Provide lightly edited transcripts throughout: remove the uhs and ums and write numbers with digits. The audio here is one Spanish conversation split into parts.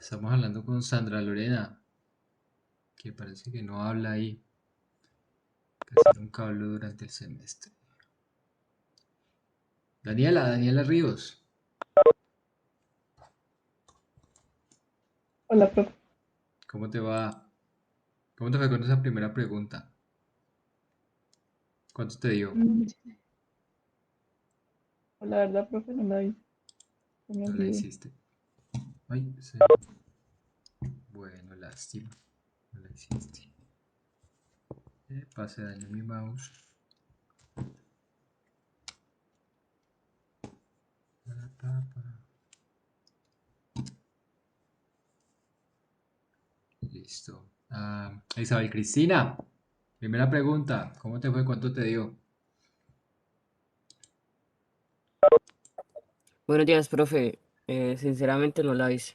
Estamos hablando con Sandra Lorena, que parece que no habla ahí. Casi nunca habló durante el semestre. Daniela Ríos, Hola, profe. ¿cómo te va? ¿Cómo te fue con esa primera pregunta? ¿Cuánto te dio? La verdad, profe, no la hice. Se me No la olvidó. hiciste. Ay, bueno, lástima. No la hiciste. Pase daño mi mouse. Pa, pa, pa. Listo. Isabel Cristina, primera pregunta. ¿Cómo te fue? ¿Cuánto te dio? Buenos días, profe. Sinceramente no la hice.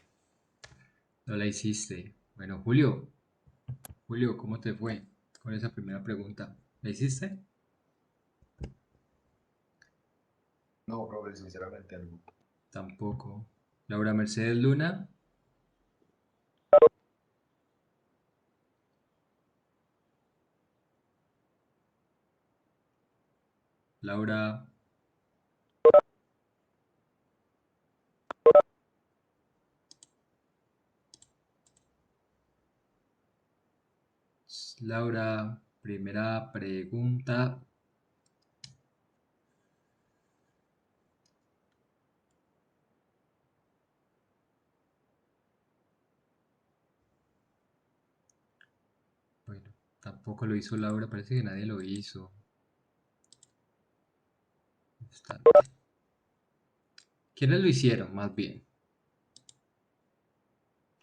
No la hiciste. Bueno, Julio, ¿cómo te fue con esa primera pregunta? ¿La hiciste? No, profe, sinceramente no. Tampoco. Laura Mercedes Luna, Laura, Laura, primera pregunta. Bueno, tampoco lo hizo Laura, parece que nadie lo hizo. Bastante. ¿Quiénes lo hicieron, más bien?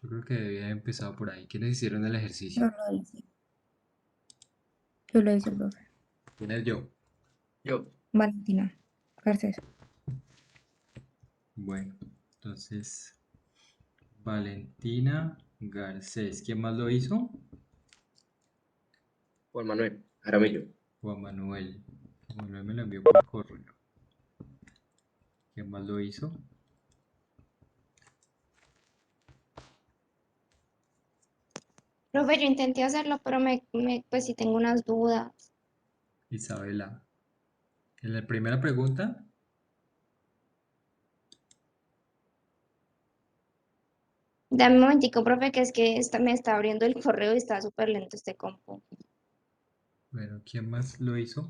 Yo creo que debía haber empezado por ahí. ¿Quiénes hicieron el Yo ejercicio? lo hice. Yo lo hice, profe. ¿Quién yo? Yo. Valentina Garcés. Bueno, entonces, Valentina Garcés. ¿Quién más lo hizo? Juan Manuel Jaramillo. Juan Manuel. Juan Manuel me lo envió por correo. ¿Quién más lo hizo? Profe, yo intenté hacerlo, pero pues sí tengo unas dudas. Isabela. En la primera pregunta, Dame un momentico, profe, que es que me está abriendo el correo y está súper lento este compu. bueno, ¿quién más lo hizo?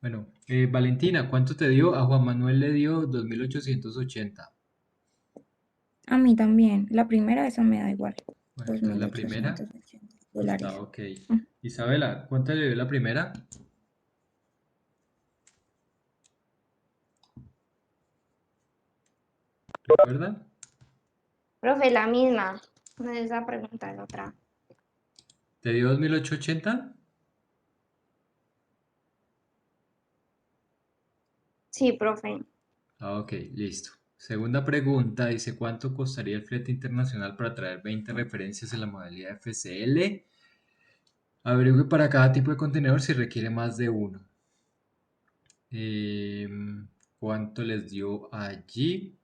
Bueno, Valentina, ¿cuánto te dio? A Juan Manuel le dio 2.880. A mí también. La primera, esa me da igual. Bueno, Dos entonces mil la primera ochocientos ochenta está dólares. ok. Mm. Isabela, ¿cuánto le dio la primera? ¿Recuerda? Profe, la misma. No es esa pregunta, es otra. ¿Te dio 2.880? Sí, profe. Ok, listo. Segunda pregunta, dice, ¿cuánto costaría el flete internacional para traer 20 referencias en la modalidad FCL? Averigüe para cada tipo de contenedor si requiere más de uno. ¿Cuánto les dio allí?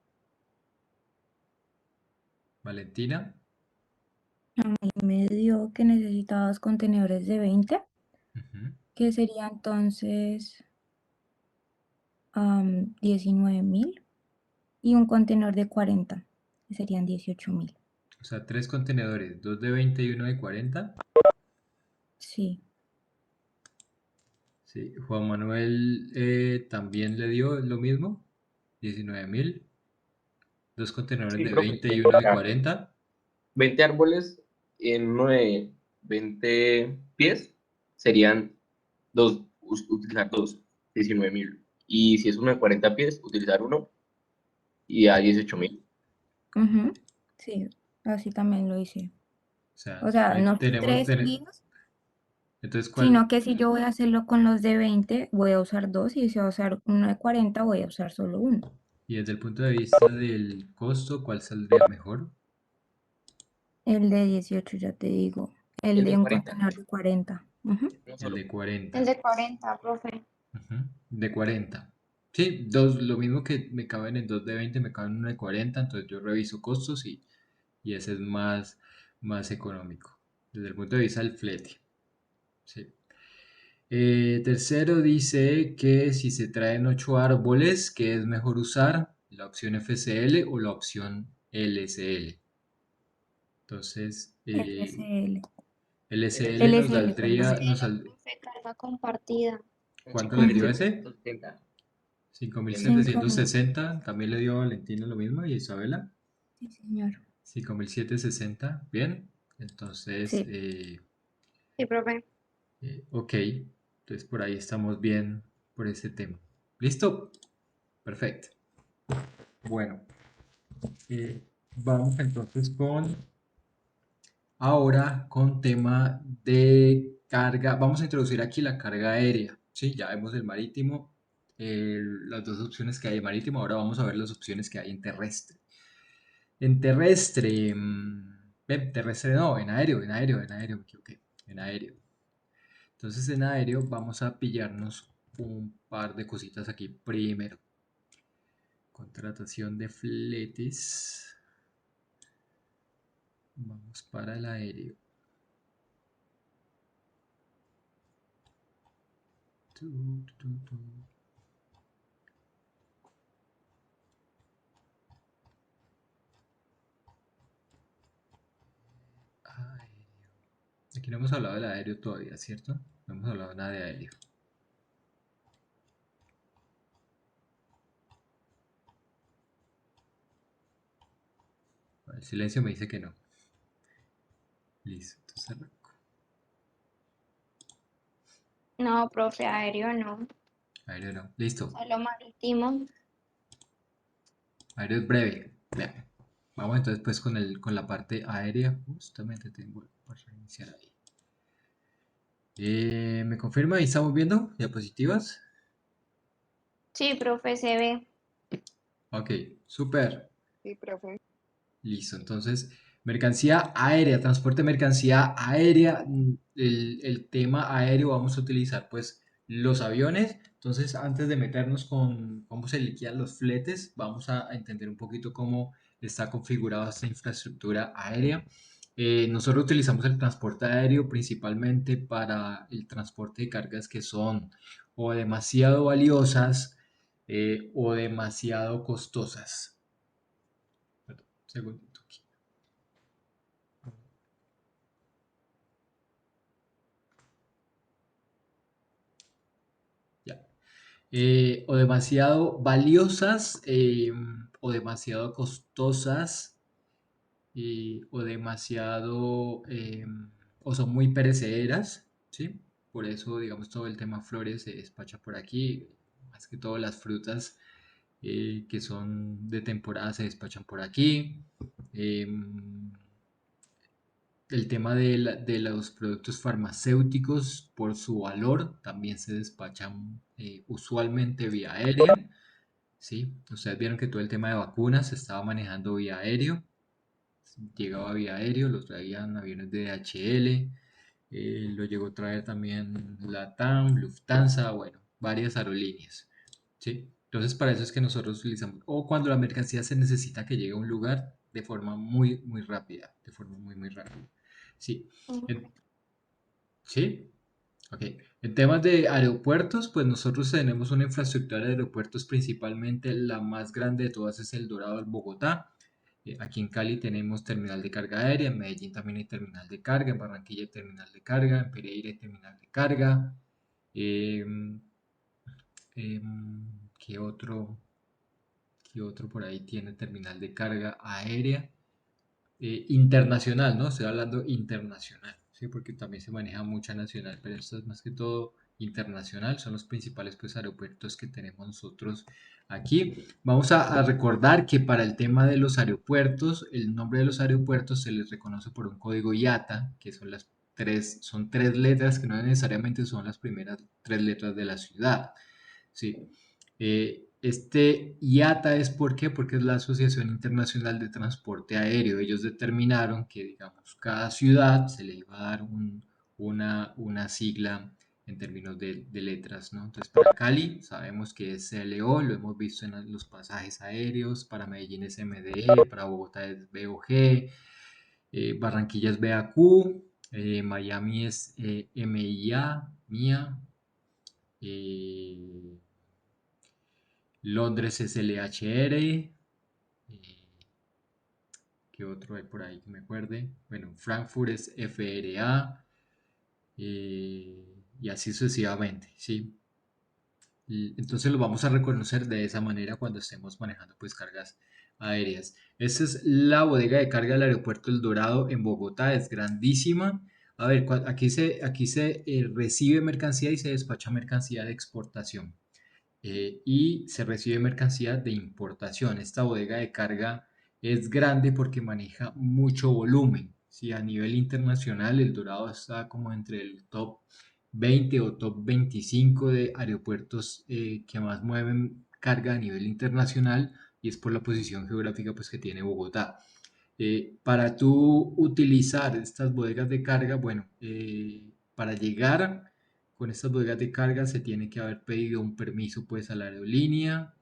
Valentina. A mí me dio que necesitaba dos contenedores de 20, Ujú. que sería entonces 19.000. Y un contenedor de 40, que serían 18.000. O sea, tres contenedores, dos de 20 y uno de 40. Sí. Sí, Juan Manuel también le dio lo mismo, 19.000. Dos contenedores Sí, de profe. 20 y uno de 40. 20 árboles en uno de 20 pies serían utilizar dos, 19.000. Y si es uno de 40 pies, utilizar uno y a 18.000. Ujú. Sí, así también lo hice. O sea, O sea, ahí no tenemos, tres seguidos, entonces, sino ¿cuál? que si yo voy a hacerlo con los de 20, voy a usar dos, y si voy a usar uno de 40, voy a usar solo uno. Y desde el punto de vista del costo, ¿cuál saldría mejor? El de 18, ya te digo. El El de de un 40, contenedor de 40. Ujú. no El solo. de El 40. de 40, profe. de 40. Sí, dos, lo mismo que me caben en dos de 20, me caben en uno de 40, entonces yo reviso costos y ese es más económico desde el punto de vista del flete. Sí. Tercero dice que si se traen 8 árboles, ¿qué es mejor usar? ¿La opción FCL o la opción LSL? Entonces, LSL. LSL nos LSL, perdón. saldría, Profe, carga compartida. ¿cuánto le dio ese? 5770. 5.760, también le dio a Valentina lo mismo y a Isabela. Sí, señor. 5.760, bien. Entonces, Sí. Sí, profe. ok, entonces por ahí estamos bien por ese tema. ¿Listo? Perfecto. Bueno, vamos entonces ahora con tema de carga. Vamos a introducir aquí la carga aérea. Sí, ya vemos el marítimo, las dos opciones que hay en marítimo. Ahora vamos a ver las opciones que hay en terrestre. En terrestre, terrestre no, en aéreo, me equivoqué, en aéreo. Entonces en aéreo vamos a pillarnos un par de cositas aquí. Primero, contratación de fletes. Vamos para el aéreo. Tu, tu, tu. Aéreo. Aquí no hemos hablado del aéreo todavía, ¿cierto? No hemos hablado nada de aéreo. El silencio me dice que no. Listo, entonces arranco. No, profe, aéreo no. Aéreo no. Listo. Solo marítimo. Aéreo es breve. Vean. Vamos entonces pues con la parte aérea. Justamente tengo para reiniciar ahí. ¿Me confirma? ¿Ahí estamos viendo diapositivas? Sí, profe, se ve. Ok, súper. Sí, profe. Listo, entonces, mercancía aérea, transporte de mercancía aérea, el tema aéreo vamos a utilizar pues los aviones. Entonces, antes de meternos con cómo se liquidan los fletes, vamos a entender un poquito cómo está configurada esta infraestructura aérea. Nosotros utilizamos el transporte aéreo principalmente para el transporte de cargas que son o demasiado valiosas o demasiado costosas. Perdón, un segundito aquí. Ya. O demasiado valiosas o demasiado costosas o demasiado o son muy perecederas, ¿sí? Por eso, digamos, todo el tema flores se despacha por aquí, más que todo las frutas que son de temporada se despachan por aquí. El tema de los productos farmacéuticos por su valor también se despachan usualmente vía aérea. ¿Sí? Ustedes vieron que todo el tema de vacunas se estaba manejando vía aéreo. Llegaba vía aéreo, lo traían aviones de DHL, lo llegó a traer también LATAM, Lufthansa, bueno, varias aerolíneas. ¿Sí? Entonces para eso es que nosotros utilizamos, o cuando la mercancía se necesita que llegue a un lugar de forma muy, muy rápida, de forma muy, muy rápida. Sí. ¿Sí? Ok. En temas de aeropuertos, pues nosotros tenemos una infraestructura de aeropuertos, principalmente la más grande de todas es el Dorado, el Bogotá. Aquí en Cali tenemos terminal de carga aérea, en Medellín también hay terminal de carga, en Barranquilla hay terminal de carga, en Pereira hay terminal de carga. Em, ¿Qué otro? ¿Qué otro por ahí tiene terminal de carga aérea? Internacional, ¿no? Estoy hablando internacional, ¿sí? Porque también se maneja mucha nacional, pero esto es más que todo internacional, son los principales pues, aeropuertos que tenemos nosotros aquí. Vamos a recordar que para el tema de los aeropuertos, el nombre de los aeropuertos se les reconoce por un código IATA, que son tres letras que no necesariamente son las primeras tres letras de la ciudad, ¿sí? Este IATA es ¿por qué? Porque es la Asociación Internacional de Transporte Aéreo. Ellos determinaron que, digamos, cada ciudad se le iba a dar una sigla en términos de letras, ¿no? Entonces, para Cali sabemos que es CLO, lo hemos visto en los pasajes aéreos, para Medellín es MDE, para Bogotá es BOG, Barranquilla es BAQ, Miami es MIA, MIA, eh, Londres es LHR, ¿qué otro hay por ahí que me acuerde? Bueno, Frankfurt es FRA, y así sucesivamente, ¿sí? Entonces lo vamos a reconocer de esa manera cuando estemos manejando pues cargas aéreas. Esta es la bodega de carga del aeropuerto El Dorado en Bogotá, es grandísima. A ver, aquí se recibe mercancía y se despacha mercancía de exportación. Y se recibe mercancía de importación. Esta bodega de carga es grande porque maneja mucho volumen. Si a nivel internacional El Dorado está como entre el top 20 o top 25 de aeropuertos que más mueven carga a nivel internacional, y es por la posición geográfica pues, que tiene Bogotá. Para tú utilizar estas bodegas de carga, bueno, para llegar con estas bodegas de carga se tiene que haber pedido un permiso pues a la aerolínea.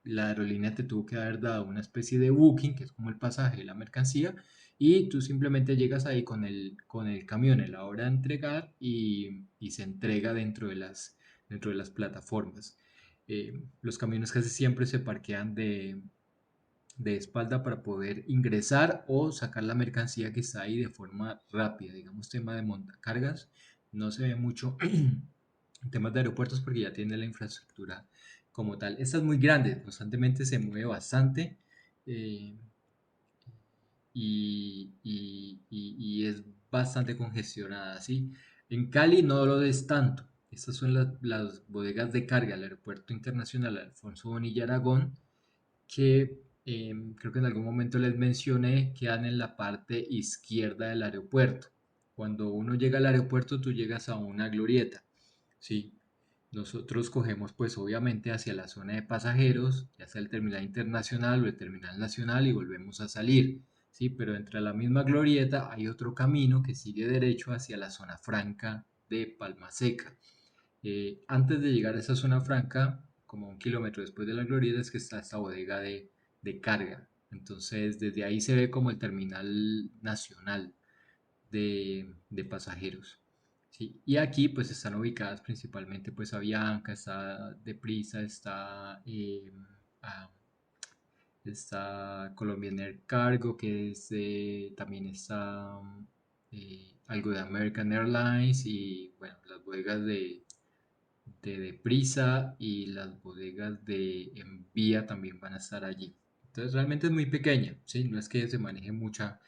La aerolínea te tuvo que haber dado una especie de booking, que es como el pasaje de la mercancía, y tú simplemente llegas ahí con el camión a la hora de entregar y se entrega dentro de las plataformas. Los camiones casi siempre se parquean de espalda para poder ingresar o sacar la mercancía que está ahí de forma rápida. Digamos, tema de montacargas, no se ve mucho en temas de aeropuertos porque ya tiene la infraestructura como tal. Esta es muy grande, constantemente se mueve bastante, eh, y es bastante congestionada, ¿sí? En Cali no lo es tanto. Estas son las bodegas de carga del Aeropuerto Internacional Alfonso Bonilla Aragón, que creo que en algún momento les mencioné, quedan en la parte izquierda del aeropuerto. Cuando uno llega al aeropuerto, tú llegas a una glorieta, ¿sí? Nosotros cogemos pues obviamente hacia la zona de pasajeros, ya sea el terminal internacional o el terminal nacional, y volvemos a salir, ¿sí? Pero entre la misma glorieta hay otro camino que sigue derecho hacia la zona franca de Palma Seca. Antes de llegar a esa zona franca, como 1 kilómetro después de la glorieta, es que está esta bodega de carga. Entonces, desde ahí se ve como el terminal nacional de pasajeros. ¿Sí? Y aquí pues están ubicadas principalmente pues Avianca, está Deprisa, está Colombian Air Cargo, que es, también está algo de American Airlines, y bueno, las bodegas de Deprisa y las bodegas de Envía también van a estar allí. Entonces realmente es muy pequeña, ¿sí? No es que se maneje mucha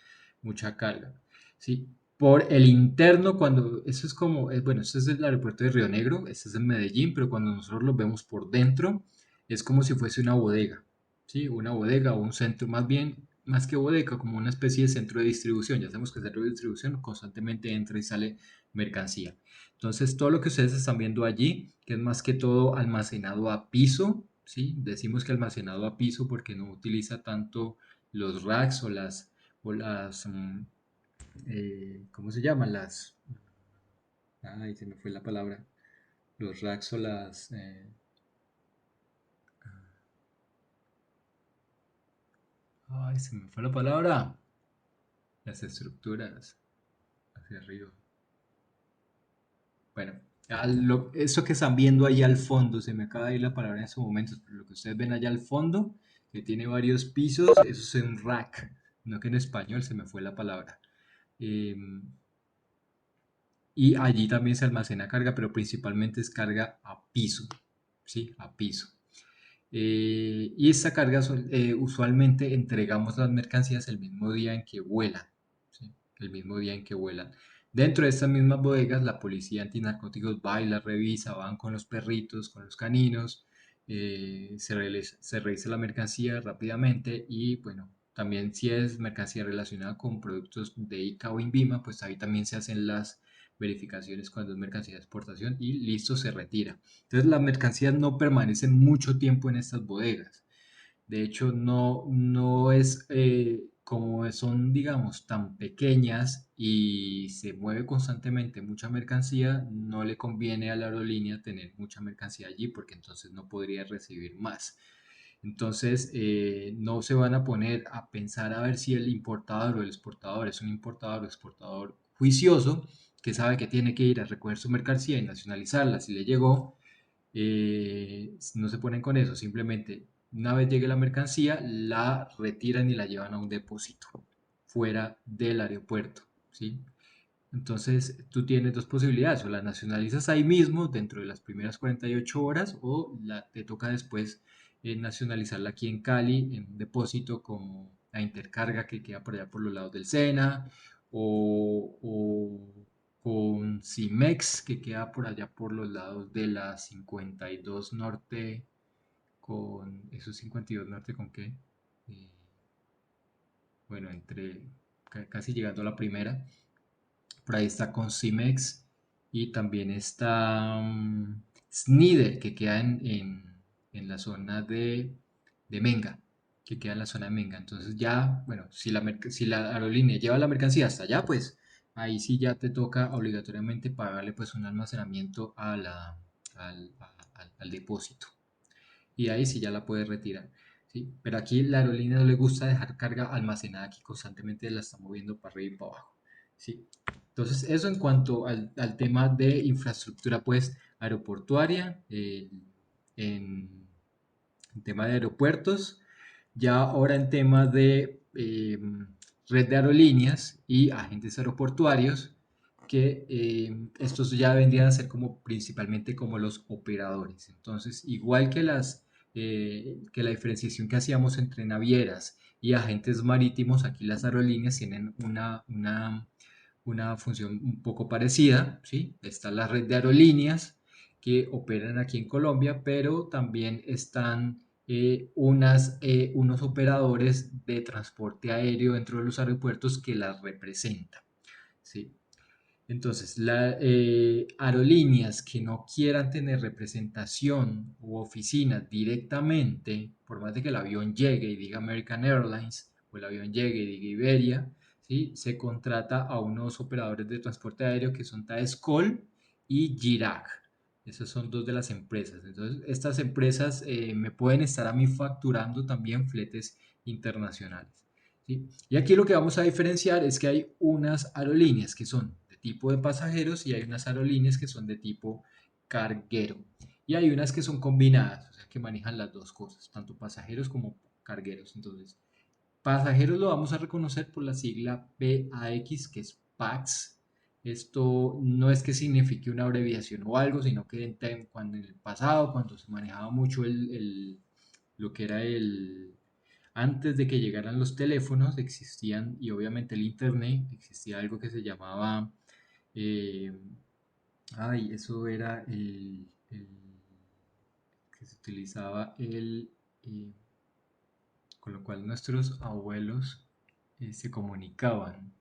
carga, ¿sí? Por el interno, cuando eso es como, bueno, este es el aeropuerto de Río Negro, este es en Medellín, pero cuando nosotros lo vemos por dentro, es como si fuese una bodega, ¿sí? Una bodega o un centro, más bien, más que bodega, como una especie de centro de distribución. Ya sabemos que el centro de distribución constantemente entra y sale mercancía. Entonces, todo lo que ustedes están viendo allí, que es más que todo almacenado a piso, ¿sí? Decimos que almacenado a piso porque no utiliza tanto los racks ¿cómo se llaman? Ay, se me fue la palabra. Los racks o ay, se me fue la palabra. Las estructuras hacia arriba. Bueno, eso que están viendo ahí al fondo, se me acaba de ir la palabra en estos momentos, pero lo que ustedes ven allá al fondo, que tiene varios pisos, eso es un rack, no que en español se me fue la palabra. Em, y allí también se almacena carga, pero principalmente es carga a piso, ¿sí? A piso. Y esta carga usualmente entregamos las mercancías el mismo día en que vuelan, ¿sí? El mismo día en que vuelan. Dentro de estas mismas bodegas, la policía antinarcóticos va y las revisa, van con los perritos, con los caninos, se revisa la mercancía rápidamente, y bueno, también si es mercancía relacionada con productos de ICA o INVIMA, pues ahí también se hacen las verificaciones cuando es mercancía de exportación y listo, se retira. Entonces las mercancías no permanecen mucho tiempo en estas bodegas. De hecho, no es como son, digamos, tan pequeñas y se mueve constantemente mucha mercancía, no le conviene a la aerolínea tener mucha mercancía allí porque entonces no podría recibir más. Entonces, no se van a poner a pensar a ver si el importador o el exportador es un importador o exportador juicioso que sabe que tiene que ir a recoger su mercancía y nacionalizarla si le llegó. No se ponen con eso, simplemente una vez llegue la mercancía, la retiran y la llevan a un depósito fuera del aeropuerto, ¿sí? Entonces tú tienes dos posibilidades, o la nacionalizas ahí mismo dentro de las primeras 48 horas o te toca después nacionalizarla aquí en Cali en un depósito como la Intercarga que queda por allá por los lados del Sena o con Cimex que queda por allá por los lados de la 52 Norte con esos 52 Norte con qué. Eh, bueno, entre casi llegando a la primera. Por ahí está Concimex y también está Snider, que queda en la zona de Menga, que queda en la zona de Menga. Entonces ya, bueno, si la aerolínea lleva la mercancía hasta allá, pues ahí sí ya te toca obligatoriamente pagarle pues un almacenamiento al depósito. Y ahí sí ya la puedes retirar. ¿Sí? Pero aquí la aerolínea no le gusta dejar carga almacenada aquí constantemente, la está moviendo para arriba y para abajo. ¿Sí? Entonces, eso en cuanto al tema de infraestructura, pues, aeroportuaria, en tema de aeropuertos, ya ahora en tema de red de aerolíneas y agentes aeroportuarios, que estos ya vendrían a ser como principalmente como los operadores. Entonces, igual que la diferenciación que hacíamos entre navieras y agentes marítimos, aquí las aerolíneas tienen una función un poco parecida, ¿sí? Está la red de aerolíneas que operan aquí en Colombia, pero también están unos operadores de transporte aéreo dentro de los aeropuertos que las representan, ¿sí? Entonces, aerolíneas que no quieran tener representación u oficina directamente, por más de que el avión llegue y diga American Airlines, o el avión llegue y diga Iberia, ¿sí? Se contrata a unos operadores de transporte aéreo que son Taescol y Girac. Esas son dos de las empresas. Entonces, estas empresas me pueden estar a mí facturando también fletes internacionales. ¿Sí? Y aquí lo que vamos a diferenciar es que hay unas aerolíneas que son de tipo de pasajeros y hay unas aerolíneas que son de tipo carguero. Y hay unas que son combinadas, o sea, que manejan las dos cosas, tanto pasajeros como cargueros. Entonces, pasajeros lo vamos a reconocer por la sigla PAX, que es PAX. Esto no es que signifique una abreviación o algo, sino que cuando en el pasado, cuando se manejaba mucho lo que era antes de que llegaran los teléfonos, existían, y obviamente el internet, existía algo que se llamaba, eh, eso era que se utilizaba con lo cual nuestros abuelos se comunicaban.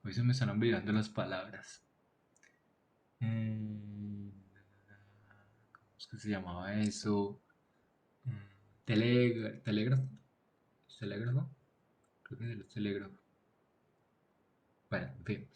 Hoy se me están olvidando las palabras. ¿Cómo es que se llamaba eso? Telégrafo. ¿Telégrafo? Creo que es el telégrafo. Bueno, en fin.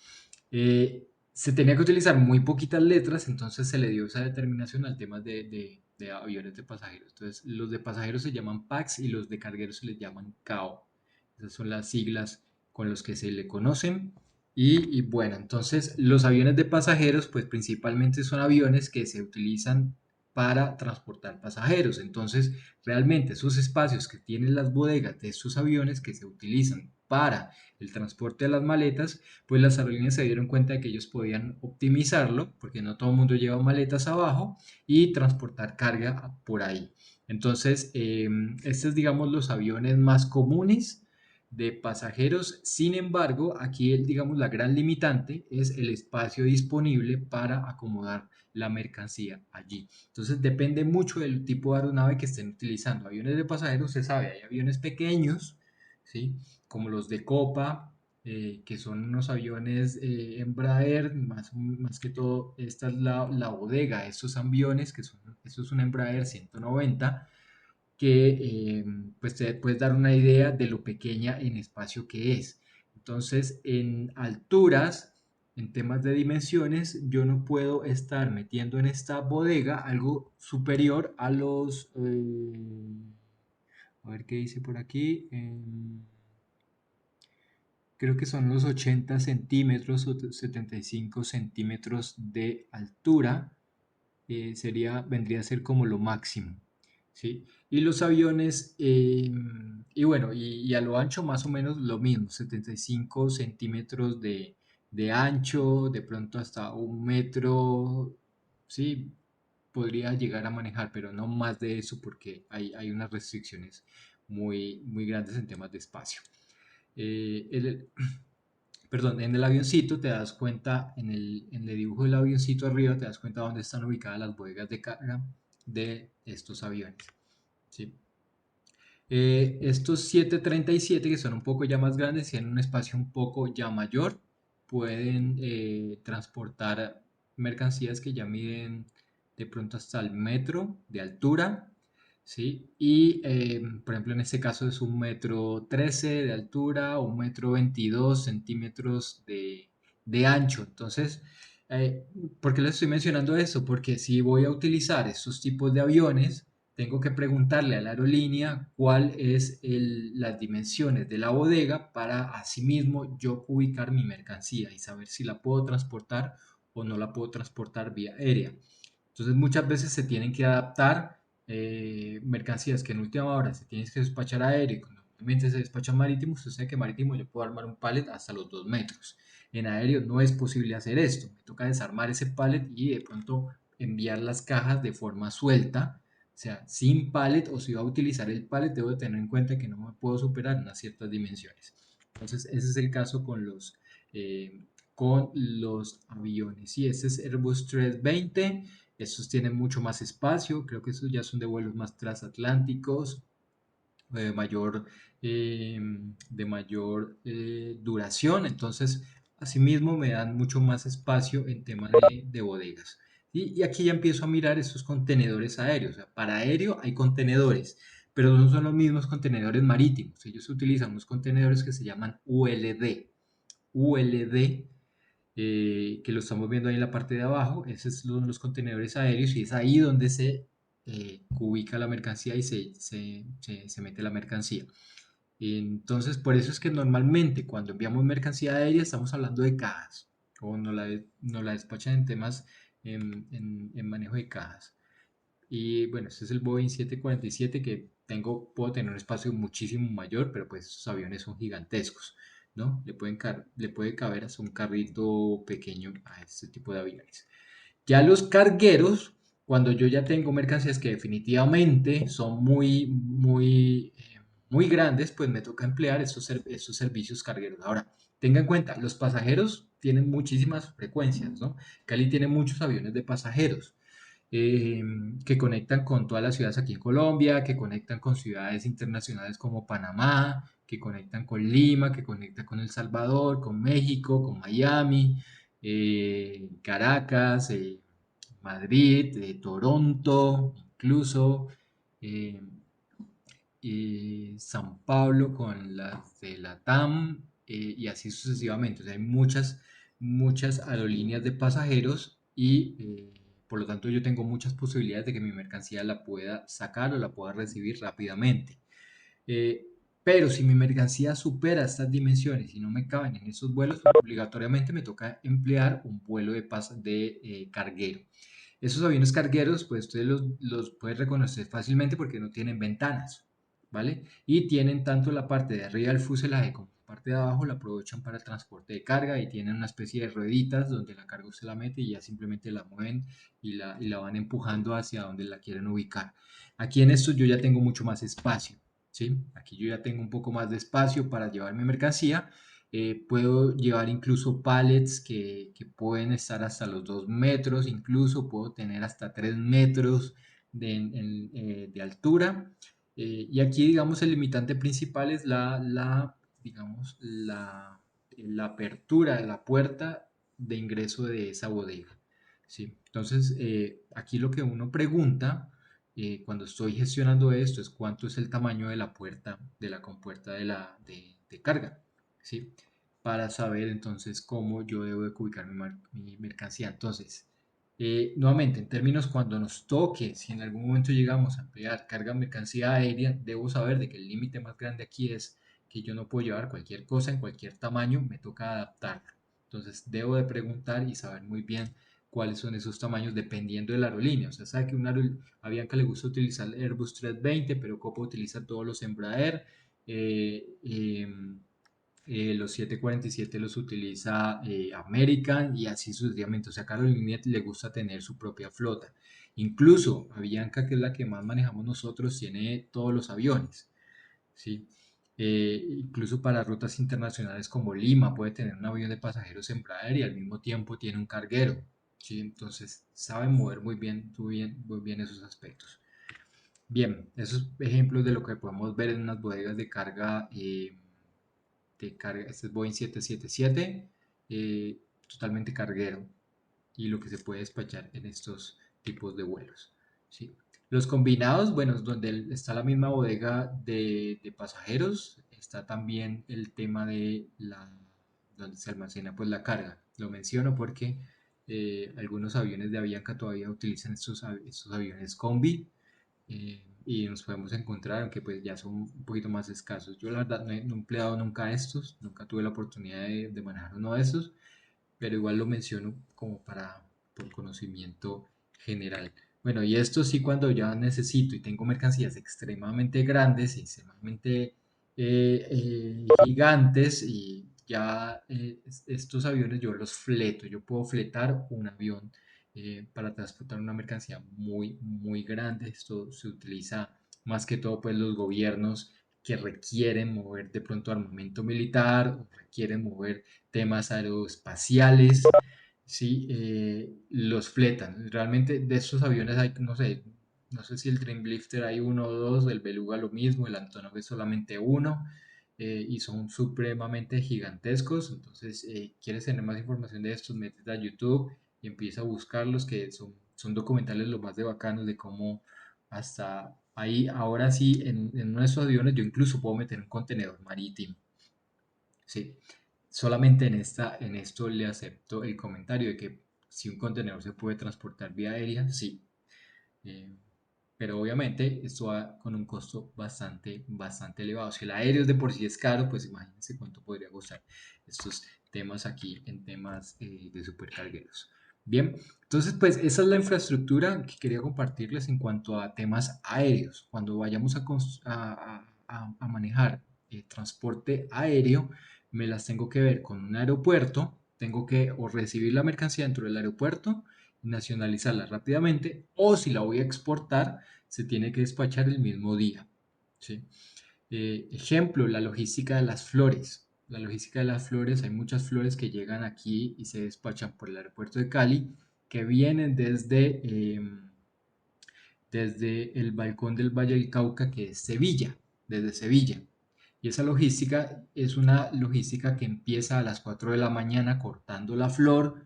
Se tenía que utilizar muy poquitas letras, entonces se le dio esa determinación al tema de aviones de pasajeros. Entonces, los de pasajeros se llaman PAX y los de cargueros se les llaman CAO. Esas son las siglas con los que se le conocen. Y bueno, entonces los aviones de pasajeros, pues principalmente son aviones que se utilizan para transportar pasajeros. Entonces, realmente esos espacios que tienen las bodegas de estos aviones que se utilizan para el transporte de las maletas, pues las aerolíneas se dieron cuenta de que ellos podían optimizarlo, porque no todo el mundo lleva maletas abajo, y transportar carga por ahí. Entonces, estos, digamos, los aviones más comunes de pasajeros. Sin embargo, aquí, digamos, la gran limitante es el espacio disponible para acomodar la mercancía allí. Entonces, depende mucho del tipo de aeronave que estén utilizando. Aviones de pasajeros, se sabe, hay aviones pequeños, ¿sí? Como los de Copa, que son unos aviones Embraer, más que todo, esta es la bodega, estos aviones, esto es un Embraer 190, que pues te puedes dar una idea de lo pequeña en espacio que es. Entonces, en alturas, en temas de dimensiones, yo no puedo estar metiendo en esta bodega algo superior a los, a ver qué dice por aquí, creo que son los 80 centímetros o 75 centímetros de altura, vendría a ser como lo máximo, ¿sí? Y los aviones, y bueno, y a lo ancho más o menos lo mismo, 75 centímetros de ancho, de pronto hasta 1 metro, ¿sí? Podría llegar a manejar, pero no más de eso porque hay unas restricciones muy grandes en temas de espacio. Perdón, en el avioncito te das cuenta, en el dibujo del avioncito arriba, te das cuenta dónde están ubicadas las bodegas de carga de estos aviones, ¿sí? Estos 737, que son un poco ya más grandes, tienen un espacio un poco ya mayor, pueden transportar mercancías que ya miden de pronto hasta el metro de altura, ¿sí? Y por ejemplo en este caso es 1,13 m de altura, 1,22 m de ancho. Entonces, eh, ¿por qué les estoy mencionando esto? Porque si voy a utilizar estos tipos de aviones, tengo que preguntarle a la aerolínea cuál es las dimensiones de la bodega para asimismo yo ubicar mi mercancía y saber si la puedo transportar o no la puedo transportar vía aérea. Entonces muchas veces se tienen que adaptar mercancías que en última hora se tienen que despachar aéreo y cuando normalmente se despacha marítimo, usted sabe que marítimo yo puedo armar un pallet hasta los 2 metros. En aéreo no es posible hacer esto, me toca desarmar ese pallet y de pronto enviar las cajas de forma suelta, o sea, sin pallet, o si va a utilizar el pallet, debo de tener en cuenta que no me puedo superar unas ciertas dimensiones. Entonces, ese es el caso con los aviones. Y este es Airbus 320. Estos tienen mucho más espacio. Creo que estos ya son de vuelos más transatlánticos, mayor, de mayor duración. Entonces, asimismo, me dan mucho más espacio en tema de bodegas. Y aquí ya empiezo a mirar esos contenedores aéreos. O sea, para aéreo hay contenedores, pero no son los mismos contenedores marítimos. Ellos utilizan unos contenedores que se llaman ULD. ULD, que lo estamos viendo ahí en la parte de abajo. Esos son los contenedores aéreos y es ahí donde se ubica la mercancía y se mete la mercancía. Entonces, por eso es que normalmente cuando enviamos mercancía aérea estamos hablando de cajas o nos la despachan en temas en manejo de cajas. Y bueno, este es el Boeing 747 que puedo tener un espacio muchísimo mayor, pero pues estos aviones son gigantescos, ¿no? Le puede caber hasta un carrito pequeño a este tipo de aviones. Ya los cargueros, cuando yo ya tengo mercancías que definitivamente son muy grandes, pues me toca emplear estos servicios cargueros. Ahora, tenga en cuenta, los pasajeros tienen muchísimas frecuencias, ¿no? Cali tiene muchos aviones de pasajeros eh, que conectan con todas las ciudades aquí en Colombia, que conectan con ciudades internacionales como Panamá, que conectan con Lima, que conectan con El Salvador, con México, con Miami, Caracas, Madrid, Toronto, incluso eh, San Pablo con las de la TAM y así sucesivamente. O sea, hay muchas aerolíneas de pasajeros y por lo tanto yo tengo muchas posibilidades de que mi mercancía la pueda sacar o la pueda recibir rápidamente. Eh, pero si mi mercancía supera estas dimensiones y no me caben en esos vuelos, pues, obligatoriamente me toca emplear un vuelo de carguero. Esos aviones cargueros, pues ustedes los pueden reconocer fácilmente porque no tienen ventanas, ¿vale? Y tienen tanto la parte de arriba del fuselaje como la parte de abajo la aprovechan para el transporte de carga y tienen una especie de rueditas donde la carga usted la mete y ya simplemente la mueven y la van empujando hacia donde la quieren ubicar. Aquí en estos yo ya tengo mucho más espacio, ¿sí? Aquí yo ya tengo un poco más de espacio para llevar mi mercancía. Puedo llevar incluso pallets que pueden estar hasta los 2 metros, incluso puedo tener hasta 3 metros de altura. Y aquí, digamos, el limitante principal es digamos, la apertura de la puerta de ingreso de esa bodega, ¿sí? Entonces, aquí lo que uno pregunta cuando estoy gestionando esto es cuánto es el tamaño de la puerta, de la compuerta de carga, ¿sí? Para saber entonces cómo yo debo de ubicar mi mercancía. Entonces, nuevamente, en términos cuando nos toque, si en algún momento llegamos a emplear carga mercancía aérea, debo saber de que el límite más grande aquí es que yo no puedo llevar cualquier cosa en cualquier tamaño, me toca adaptarlo. Entonces, debo de preguntar y saber muy bien cuáles son esos tamaños dependiendo de la aerolínea. O sea, sabe que a Bianca le gusta utilizar el Airbus 320, pero Copa utiliza todos los Embraer. Eh, em, los 747 los utiliza American y así sucesivamente. O sea, a Carolina le gusta tener su propia flota. Incluso Avianca, que es la que más manejamos nosotros, tiene todos los aviones, ¿sí? Incluso para rutas internacionales como Lima puede tener un avión de pasajeros Embraer y al mismo tiempo tiene un carguero, ¿sí? Entonces sabe mover muy bien esos aspectos. Bien, esos ejemplos de lo que podemos ver en unas bodegas de carga. Este es Boeing 777, totalmente carguero y lo que se puede despachar en estos tipos de vuelos, ¿sí? Los combinados, bueno, es donde está la misma bodega de pasajeros, está también el tema de donde se almacena pues la carga. Lo menciono porque algunos aviones de Avianca todavía utilizan estos aviones combi, y nos podemos encontrar, aunque pues ya son un poquito más escasos. Yo la verdad no he empleado nunca estos, nunca tuve la oportunidad de manejar uno de estos, pero igual lo menciono como por conocimiento general. Bueno, y esto sí cuando ya necesito y tengo mercancías extremadamente grandes y extremadamente gigantes y ya estos aviones yo los fleto, yo puedo fletar un avión para transportar una mercancía muy grande. Esto se utiliza más que todo pues los gobiernos que requieren mover de pronto armamento militar o requieren mover temas aeroespaciales, ¿sí? Los fletan. Realmente de estos aviones hay, no sé si el Dreamlifter hay uno o dos, el Beluga lo mismo, el Antonov es solamente uno, y son supremamente gigantescos. Entonces, quieres tener más información de estos, métete a YouTube y empieza a buscarlos, que son documentales lo más de bacanos de cómo hasta ahí, ahora sí, en uno de estos aviones yo incluso puedo meter un contenedor marítimo, ¿sí? Solamente en esto le acepto el comentario de que si un contenedor se puede transportar vía aérea, sí. Eh, pero obviamente esto va con un costo bastante elevado. Si el aéreo de por sí es caro, pues imagínense cuánto podría costar estos temas aquí en temas de supercargueros. Bien, entonces pues esa es la infraestructura que quería compartirles en cuanto a temas aéreos. Cuando vayamos a manejar transporte aéreo, me las tengo que ver con un aeropuerto, tengo que o recibir la mercancía dentro del aeropuerto, nacionalizarla rápidamente, o si la voy a exportar, se tiene que despachar el mismo día, ¿sí? Ejemplo, la logística de las flores. La logística de las flores, hay muchas flores que llegan aquí y se despachan por el aeropuerto de Cali, que vienen desde el balcón del Valle del Cauca, que es Sevilla, desde Sevilla. Y esa logística es una logística que empieza a las 4 de la mañana cortando la flor,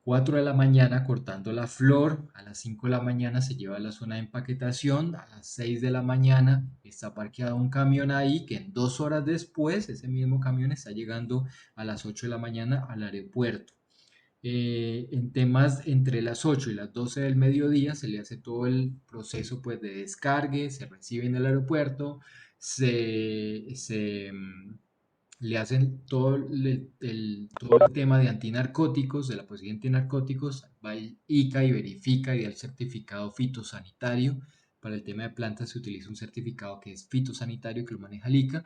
4 de la mañana cortando la flor, a las 5 de la mañana se lleva a la zona de empaquetación, a las 6 de la mañana está parqueado un camión ahí que en 2 horas después ese mismo camión está llegando a las 8 de la mañana al aeropuerto. En temas entre las 8 y las 12 del mediodía se le hace todo el proceso pues de descargue, se recibe en el aeropuerto, le hacen todo el tema de antinarcóticos, de la posición antinarcóticos, va el ICA y verifica y da el certificado fitosanitario. Para el tema de plantas se utiliza un certificado que es fitosanitario que lo maneja el ICA,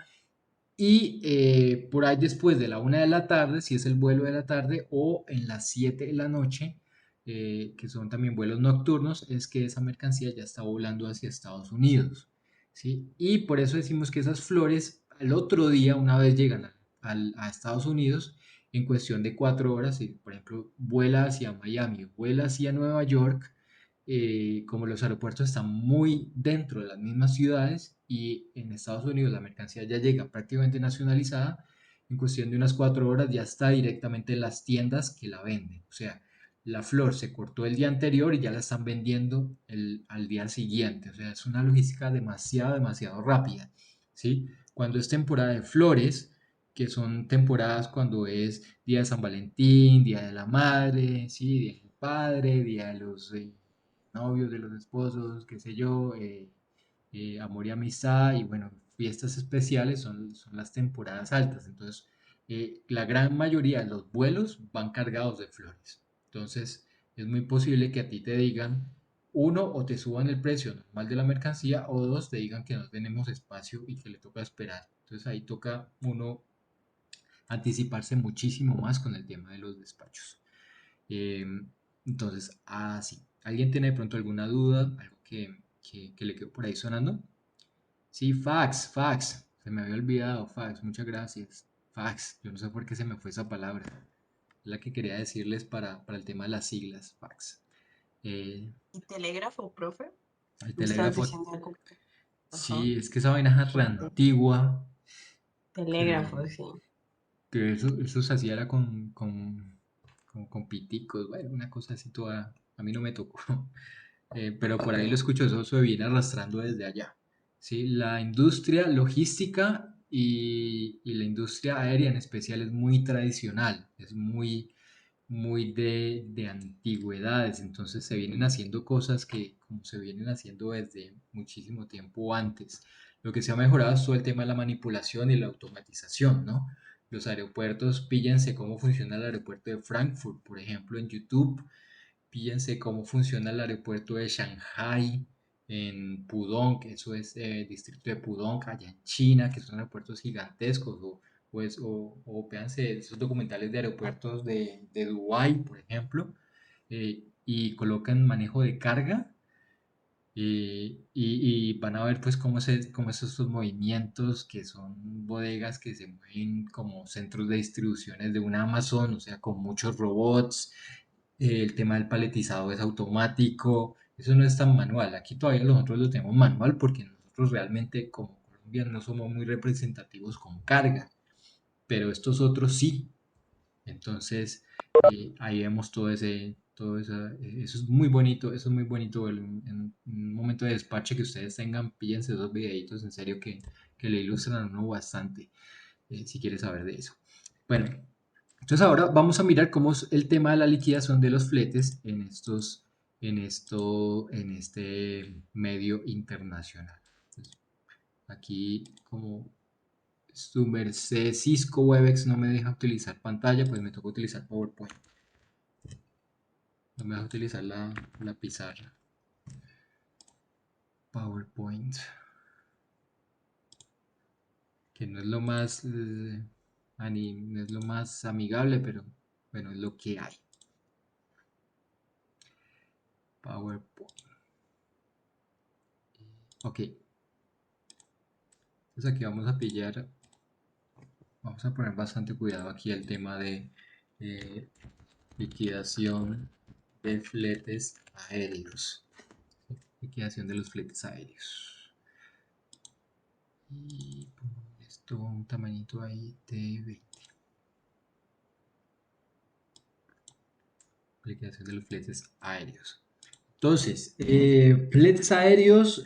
y por ahí después de la 1 de la tarde, si es el vuelo de la tarde, o en las 7 de la noche, que son también vuelos nocturnos, es que esa mercancía ya está volando hacia Estados Unidos, ¿sí? Y por eso decimos que esas flores al otro día, una vez llegan a Estados Unidos, en cuestión de 4 horas, si por ejemplo vuela hacia Miami, vuela hacia Nueva York, como los aeropuertos están muy dentro de las mismas ciudades y en Estados Unidos la mercancía ya llega prácticamente nacionalizada, en cuestión de unas 4 horas ya está directamente en las tiendas que la venden. O sea, la flor se cortó el día anterior y ya la están vendiendo al día siguiente. O sea, es una logística demasiado rápida, ¿sí? Cuando es temporada de flores, que son temporadas cuando es Día de San Valentín, Día de la Madre, ¿sí? Día del Padre, Día de los novios, de los esposos, qué sé yo, amor y amistad, y bueno, fiestas especiales son las temporadas altas. Entonces, la gran mayoría de los vuelos van cargados de flores. Entonces, es muy posible que a ti te digan, uno, o te suban el precio normal de la mercancía, o dos, te digan que no tenemos espacio y que le toca esperar. Entonces, ahí toca uno anticiparse muchísimo más con el tema de los despachos. Eh, entonces, así. ¿Alguien tiene de pronto alguna duda? ¿Algo que le quedó por ahí sonando? Sí, fax. Se me había olvidado, fax. Muchas gracias. Fax. Yo no sé por qué se me fue esa palabra. Es la que quería decirles para el tema de las siglas, fax. Eh, ¿Y telégrafo, profe? el Me estabas telégrafo. diciendo algo. Ajá. Sí, es que esa vaina es re antigua. Telégrafo, Que, sí. que eso se hacía era con piticos. Bueno, una cosa así toda. A mí no me tocó. Pero por ahí lo escucho, eso se viene arrastrando desde allá. ¿Sí? La industria logística y la industria aérea en especial es muy tradicional, es muy de antigüedades, entonces se vienen haciendo cosas que como se vienen haciendo desde muchísimo tiempo antes. Lo que se ha mejorado es todo el tema de la manipulación y la automatización, ¿no? Los aeropuertos, píllense cómo funciona el aeropuerto de Frankfurt, por ejemplo, en YouTube. Fíjense cómo funciona el aeropuerto de Shanghai en Pudong, que eso es el distrito de Pudong, allá en China, que son aeropuertos gigantescos, o véanse esos documentales de aeropuertos de Dubái, por ejemplo, y colocan manejo de carga y van a ver pues cómo es estos movimientos que son bodegas que se mueven como centros de distribuciones de un Amazon, o sea, con muchos robots. El tema del paletizado es automático, eso no es tan manual. Aquí todavía nosotros lo tenemos manual porque nosotros realmente como Colombia no somos muy representativos con carga, pero estos otros sí. Entonces, ahí vemos eso es muy bonito, eso es muy bonito en un momento de despacho que ustedes tengan, píllense esos videitos en serio que le ilustran a uno bastante, si quieres saber de eso. Bueno, entonces ahora vamos a mirar cómo es el tema de la liquidación de los fletes en este medio internacional. Entonces, aquí como su merced Cisco Webex no me deja utilizar pantalla, pues me toca utilizar PowerPoint. No me deja utilizar la pizarra. PowerPoint. Que no es lo más no es lo más amigable, pero bueno, es lo que hay. PowerPoint. Ok. Entonces aquí vamos a poner bastante cuidado aquí el tema de liquidación de fletes aéreos. Liquidación de los fletes aéreos. Y pongo esto un tamañito ahí de 20. Liquidación de los fletes aéreos. Entonces, fletes aéreos,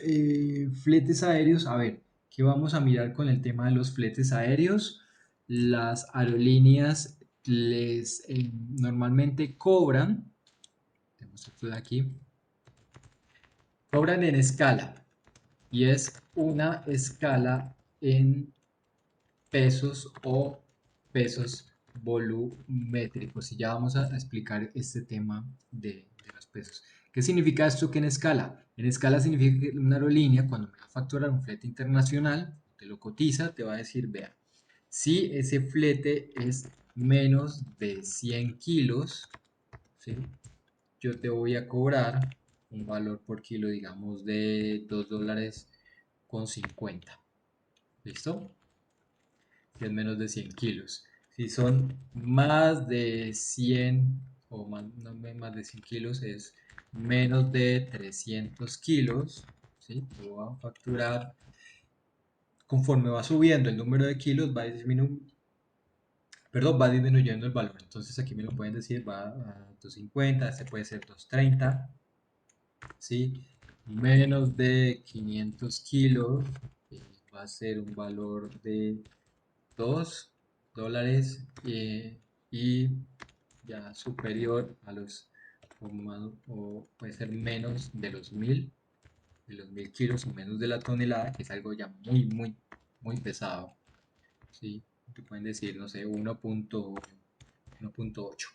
a ver, ¿qué vamos a mirar con el tema de los fletes aéreos? Las aerolíneas normalmente cobran, tenemos esto de aquí, cobran en escala y es una escala en pesos o pesos volumétricos. Y ya vamos a explicar este tema de los pesos. ¿Qué significa esto que en escala? En escala significa que una aerolínea cuando me va a facturar un flete internacional, te lo cotiza, te va a decir, vea, si ese flete es menos de 100 kilos, ¿sí? Yo te voy a cobrar un valor por kilo, digamos, de $2.50. ¿Listo? Si es menos de 100 kilos. Si son más de 100 o más, no, más de 100 kilos, es menos de 300 kilos. ¿Sí? Te voy a facturar. Conforme va subiendo el número de kilos, va perdón, va disminuyendo el valor. Entonces aquí me lo pueden decir, va a 250, este puede ser 230, ¿sí? Menos de 500 kilos va a ser un valor de $2 y ya superior a los, o puede ser menos de los 1000 kilos o menos de la tonelada, que es algo ya muy, muy, muy pesado, ¿sí? Te pueden decir, no sé, 1.8,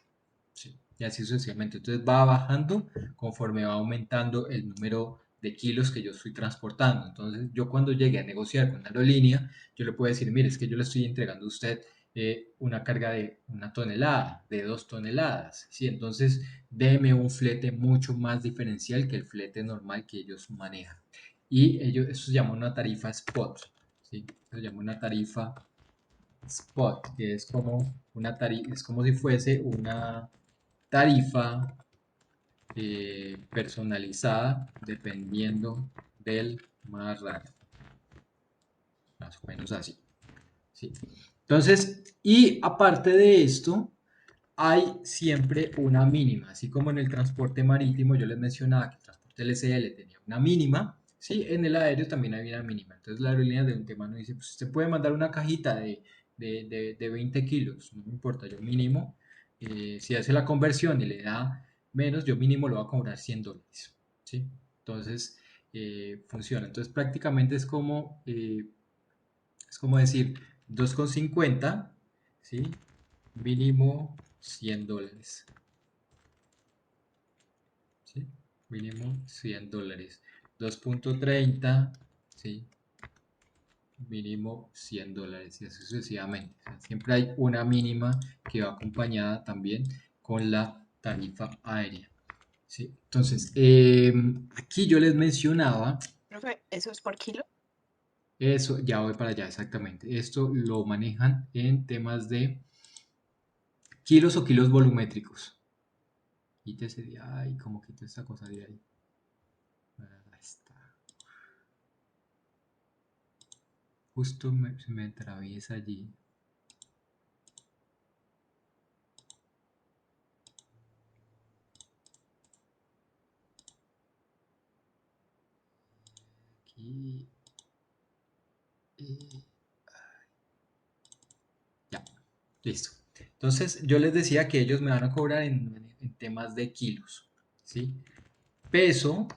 ¿sí? Y así sucesivamente. Entonces va bajando conforme va aumentando el número de kilos que yo estoy transportando. Entonces yo cuando llegue a negociar con la aerolínea, yo le puedo decir, mire, es que yo le estoy entregando a usted una carga de 1 tonelada, de 2 toneladas, ¿sí? Entonces déme un flete mucho más diferencial que el flete normal que ellos manejan. Y eso se llama una tarifa spot, ¿sí? Se llama una tarifa spot, que es como es como si fuese una tarifa personalizada dependiendo del más raro, más o menos así, ¿sí? Entonces, y aparte de esto, hay siempre una mínima, así como en el transporte marítimo yo les mencionaba que el transporte LCL tenía una mínima, ¿sí? En el aéreo también hay una mínima. Entonces la aerolínea de un tema no dice, pues usted puede mandar una cajita de 20 kilos, no me importa, yo mínimo, si hace la conversión y le da menos, yo mínimo lo voy a cobrar $100, ¿sí? Entonces funciona. Entonces prácticamente es como decir 2,50, ¿sí? Mínimo $100, ¿sí? Mínimo $100. 2.30, ¿sí? Mínimo $100 y así sucesivamente. O sea, siempre hay una mínima que va acompañada también con la tarifa aérea, ¿sí? Entonces, aquí yo les mencionaba, Profe, ¿eso es por kilo? eso, ya voy para allá exactamente. Esto lo manejan en temas de kilos o kilos volumétricos. Quítese de ahí, como quito esta cosa de ahí. Ahí está. Justo se me atraviesa allí. Aquí. Ya, listo. Entonces, yo les decía que ellos me van a cobrar en temas de kilos, ¿sí? Peso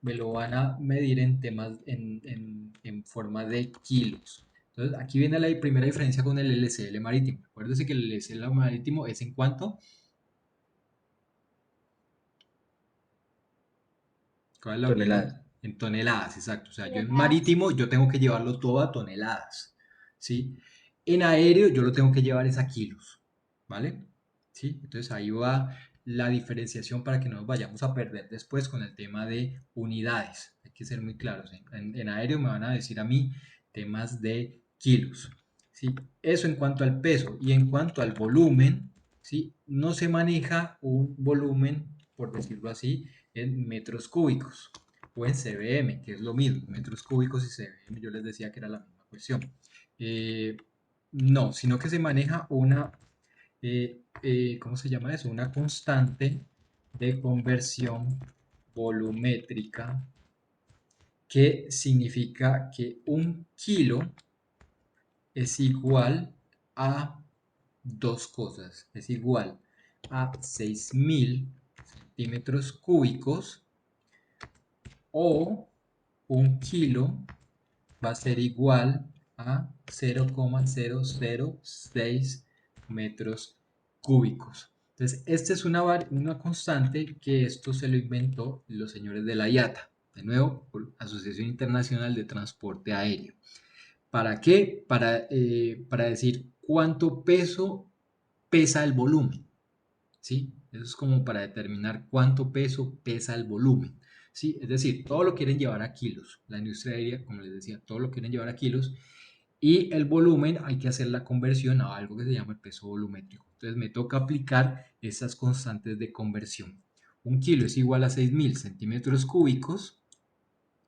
me lo van a medir en temas, en forma de kilos. Entonces, aquí viene la primera diferencia con el LCL marítimo. Acuérdense que el LCL marítimo es en cuánto. ¿Cuál es la unidad? Toneladas. En toneladas, exacto. O sea, yo en Toneladas. marítimo yo tengo que llevarlo todo a toneladas, ¿sí? En aéreo yo lo tengo que llevar es a kilos, ¿vale? ¿Sí? Entonces ahí va la diferenciación para que no nos vayamos a perder después con el tema de unidades. Hay que ser muy claros. En aéreo me van a decir a mí temas de kilos, ¿sí? Eso en cuanto al peso y en cuanto al volumen, ¿sí? No se maneja un volumen, por decirlo así, en metros cúbicos o en CBM, que es lo mismo, metros cúbicos y CBM, yo les decía que era la misma cuestión. No, sino que se maneja ¿cómo se llama eso? Una constante de conversión volumétrica que significa que un kilo es igual a dos cosas, es igual a 6000 centímetros cúbicos o un kilo va a ser igual a 0,006 metros cúbicos. Entonces, esta es una constante que esto se lo inventó los señores de la IATA, de nuevo, por Asociación Internacional de Transporte Aéreo. ¿Para qué? Para decir cuánto peso pesa el volumen, ¿sí? Eso es como para determinar cuánto peso pesa el volumen, ¿sí? Es decir, todo lo quieren llevar a kilos. La industria aérea, como les decía, todo lo quieren llevar a kilos y el volumen hay que hacer la conversión a algo que se llama el peso volumétrico. Entonces me toca aplicar esas constantes de conversión. Un kilo es igual a 6000 centímetros cúbicos,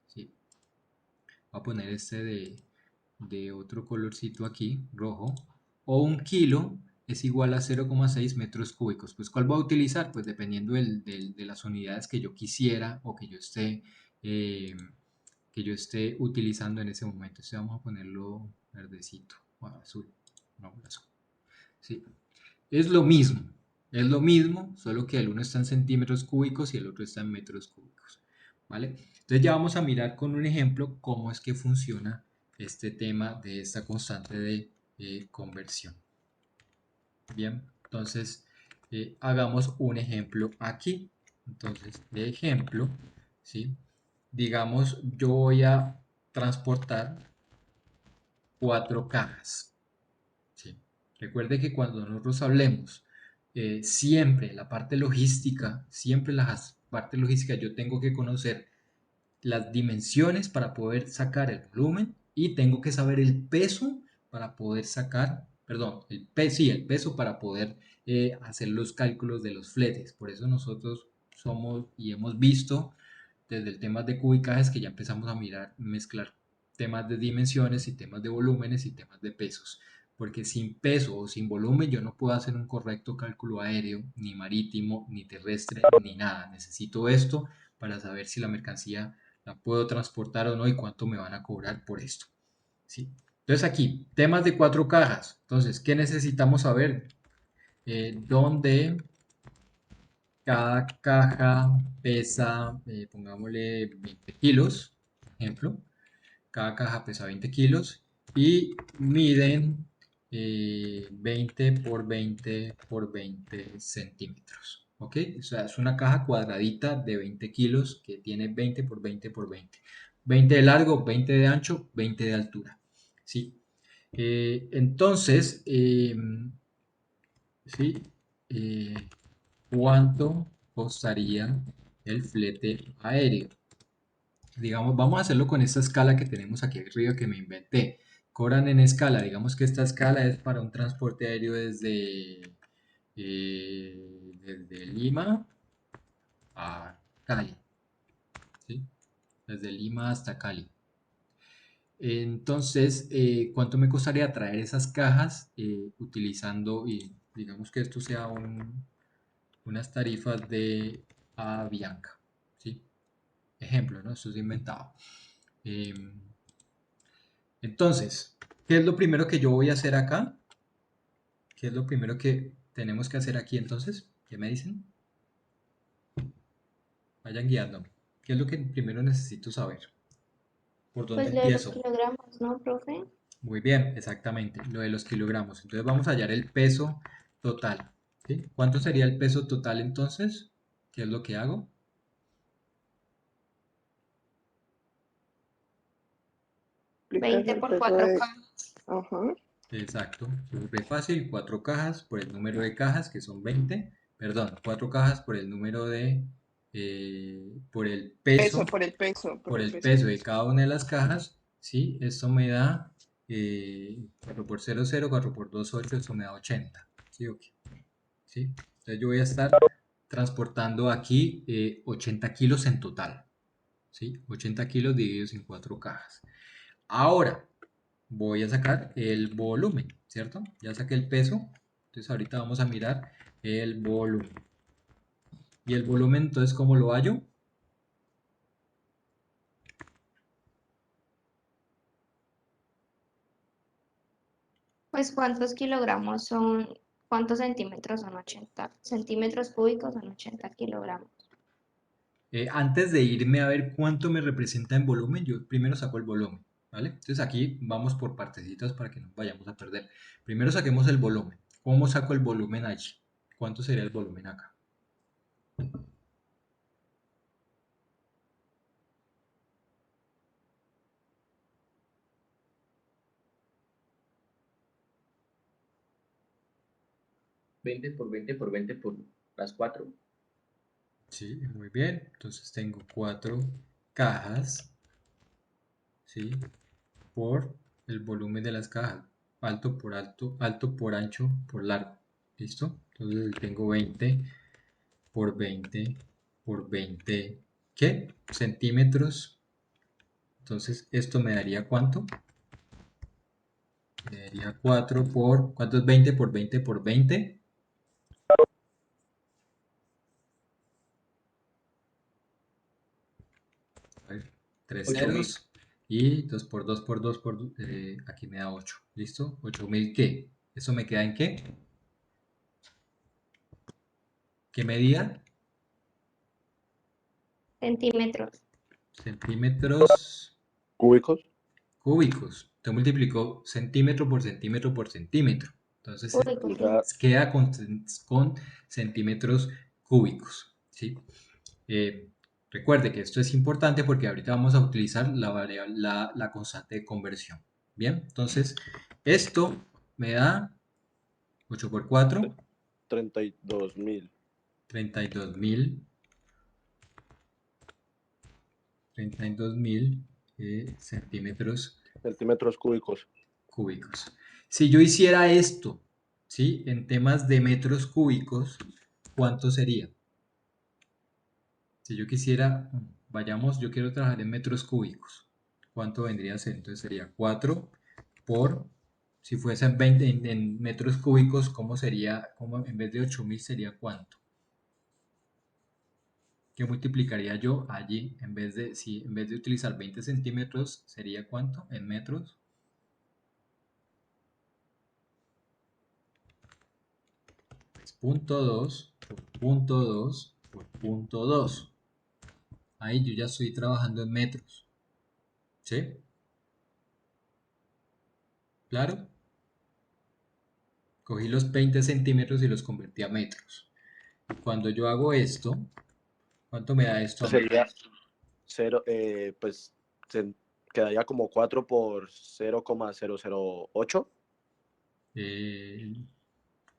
¿sí? Voy a poner este de otro colorcito aquí, rojo, o un kilo es igual a 0,6 metros cúbicos. Pues, ¿cuál voy a utilizar? Pues dependiendo de las unidades que yo quisiera o que yo esté utilizando en ese momento. Entonces vamos a ponerlo verdecito o azul. No, azul. Sí. Es lo mismo, solo que el uno está en centímetros cúbicos y el otro está en metros cúbicos. ¿Vale? Entonces ya vamos a mirar con un ejemplo cómo es que funciona este tema de esta constante de conversión. Bien, entonces hagamos un ejemplo aquí. Entonces, de ejemplo, ¿sí? Digamos, yo voy a transportar 4 cajas. ¿Sí? Recuerde que cuando nosotros hablemos, siempre la parte logística, siempre la parte logística, yo tengo que conocer las dimensiones para poder sacar el volumen y tengo que saber el peso para poder sacar, perdón, el peso para poder hacer los cálculos de los fletes. Por eso nosotros somos y hemos visto desde el tema de cubicajes que ya empezamos a mirar, mezclar temas de dimensiones y temas de volúmenes y temas de pesos. Porque sin peso o sin volumen yo no puedo hacer un correcto cálculo aéreo, ni marítimo, ni terrestre, ni nada. Necesito esto para saber si la mercancía la puedo transportar o no y cuánto me van a cobrar por esto. ¿Sí? Entonces aquí, temas de 4 cajas. Entonces, ¿qué necesitamos saber? ¿Dónde cada caja pesa, pongámosle 20 kilos, por ejemplo? Cada caja pesa 20 kilos y miden 20 por 20 por 20 centímetros. ¿Ok? O sea, es una caja cuadradita de 20 kilos que tiene 20 por 20 por 20. 20 de largo, 20 de ancho, 20 de altura. ¿Sí? Entonces, ¿sí? ¿Cuánto costaría el flete aéreo? Digamos, vamos a hacerlo con esta escala que tenemos aquí arriba que me inventé. Cobran en escala, digamos que esta escala es para un transporte aéreo desde Lima a Cali, ¿sí? Desde Lima hasta Cali. Entonces, ¿cuánto me costaría traer esas cajas utilizando, y digamos que esto sea unas tarifas de Avianca, ¿sí? Ejemplo, ¿no? Esto es inventado. Entonces, ¿qué es lo primero que yo voy a hacer acá? ¿Qué es lo primero que tenemos que hacer aquí entonces? ¿Qué me dicen? Vayan guiándome. ¿Qué es lo que primero necesito saber? ¿Por dónde Pues lo de los empiezo? kilogramos, ¿no, profe? Muy bien, exactamente, lo de los kilogramos. Entonces vamos a hallar el peso total. ¿Sí? ¿Cuánto sería el peso total entonces? ¿Qué es lo que hago? Aplicas 20 el por peso 4 de... cajas. Ajá. Exacto, es re fácil, 4 cajas por el número de cajas, que son 20, perdón, 4 cajas por el número por el peso, Por por el el peso. peso de cada una de las cajas, ¿sí? Esto me da 4 por 0, 0, 4 por 2, 8, esto me da 80, ¿sí? Okay. ¿Sí? Entonces yo voy a estar transportando aquí 80 kilos en total, ¿sí? 80 kilos divididos en 4 cajas. Ahora, voy a sacar el volumen, ¿cierto? Ya saqué el peso, entonces ahorita vamos a mirar el volumen. ¿Y el volumen entonces cómo lo hallo? Pues ¿cuántos kilogramos son, cuántos centímetros son 80? Centímetros cúbicos son 80 kilogramos. Antes de irme a ver cuánto me representa en volumen, yo primero saco el volumen, ¿vale? Entonces aquí vamos por partecitas para que no vayamos a perder. Primero saquemos el volumen. ¿Cómo saco el volumen allí? ¿Cuánto sería el volumen acá? Veinte por 20 por 20 por las 4. Sí, muy bien. Entonces tengo 4 cajas, ¿sí? Por el volumen de las cajas, alto por alto, alto por ancho por largo. ¿Listo? Entonces tengo 20 por 20 por 20, ¿qué? Centímetros. Entonces, ¿esto me daría cuánto? Sería 4 por... ¿Cuánto es 20 por 20 por 20? A ver, 3 8.000. ceros. Y 2 por 2 por 2 por... aquí me da 8. ¿Listo? ¿8.000 qué? ¿Eso me queda en qué? ¿Qué medida? Centímetros. Centímetros ¿Cúbicos? cúbicos. Te multiplicó centímetro por centímetro por centímetro. Entonces Cúbicos, sí. Ya, queda con centímetros cúbicos. ¿Sí? Recuerde que esto es importante porque ahorita vamos a utilizar la constante de conversión. Bien, entonces esto me da 8 por 4, 32.000. 32.000 centímetros Centímetros cúbicos. cúbicos. Si yo hiciera esto, ¿sí? En temas de metros cúbicos, ¿cuánto sería? Si yo quisiera, vayamos, yo quiero trabajar en metros cúbicos. ¿Cuánto vendría a ser? Entonces sería 4 por, si fuesen 20 en metros cúbicos, ¿cómo sería? ¿Cómo en vez de 8.000 sería cuánto? ¿Qué multiplicaría yo allí? En vez de, si en vez de utilizar 20 centímetros, ¿sería cuánto en metros? Pues punto 2 por punto 2 por punto 2. Ahí yo ya estoy trabajando en metros. ¿Sí? ¿Claro? Cogí los 20 centímetros y los convertí a metros. Cuando yo hago esto, ¿cuánto me da esto a mí? Sería 0, pues quedaría como 4 por 0,008.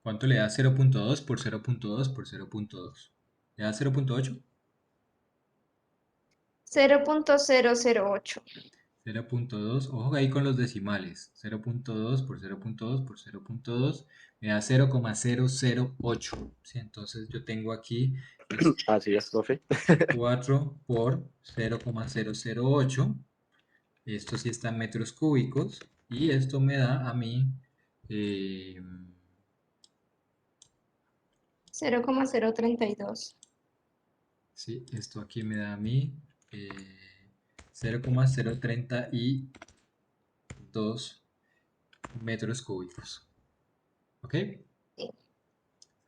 ¿Cuánto le da 0.2 por 0.2 por 0.2? ¿Le da 0.8? 0.008. 0.2, ojo ahí con los decimales. 0.2 por 0.2 por 0.2 me da 0,008. ¿Sí? Entonces yo tengo aquí pues, Así es, profe. 4 por 0,008. Esto sí está en metros cúbicos. Y esto me da a mí 0,032. sí, esto aquí me da a mí 0,032 metros cúbicos. ¿Ok? Sí.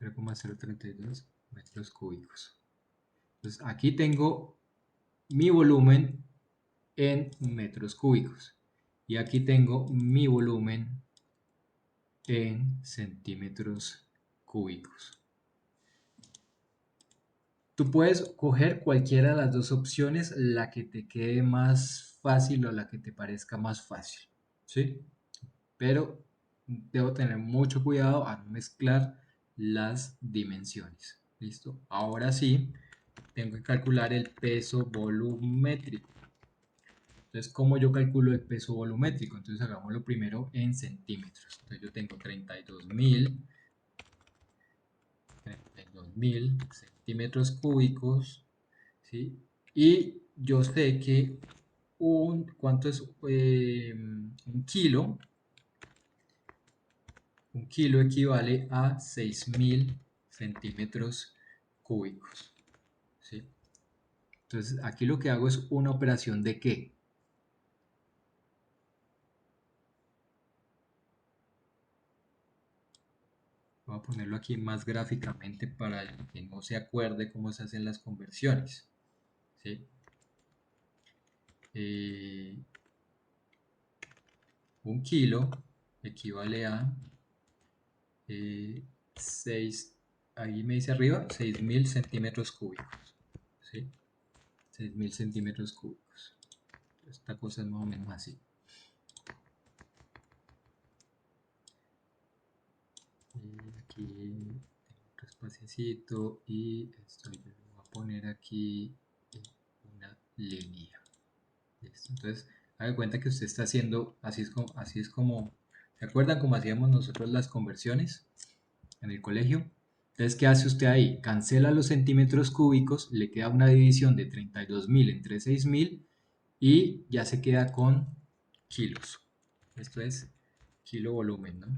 0,032 metros cúbicos. Entonces aquí tengo mi volumen en metros cúbicos. Y aquí tengo mi volumen en centímetros cúbicos. Tú puedes coger cualquiera de las dos opciones, la que te quede más fácil o la que te parezca más fácil, ¿sí? Pero debo tener mucho cuidado a no mezclar las dimensiones, ¿listo? Ahora sí, tengo que calcular el peso volumétrico. Entonces, ¿cómo yo calculo el peso volumétrico? Entonces, hagámoslo primero en centímetros. Entonces, yo tengo 32.000 centímetros cúbicos, ¿sí? Y yo sé que ¿cuánto es un kilo? Un kilo equivale a 6.000 centímetros cúbicos, ¿sí? Entonces, aquí lo que hago es una operación de ¿qué? Voy a ponerlo aquí más gráficamente para que no se acuerde cómo se hacen las conversiones, ¿sí? Un kilo equivale a 6, ahí me dice arriba, 6.000 centímetros cúbicos, ¿sí? 6.000 centímetros cúbicos. Esta cosa es más o menos así. Y aquí tengo otro espaciecito y esto yo lo voy a poner aquí en una línea. ¿Listo? Entonces, haga cuenta que usted está haciendo, así es como, ¿se acuerdan cómo hacíamos nosotros las conversiones en el colegio? Entonces, ¿qué hace usted ahí? Cancela los centímetros cúbicos, le queda una división de 32.000 entre 6.000 y ya se queda con kilos. Esto es kilovolumen, ¿no?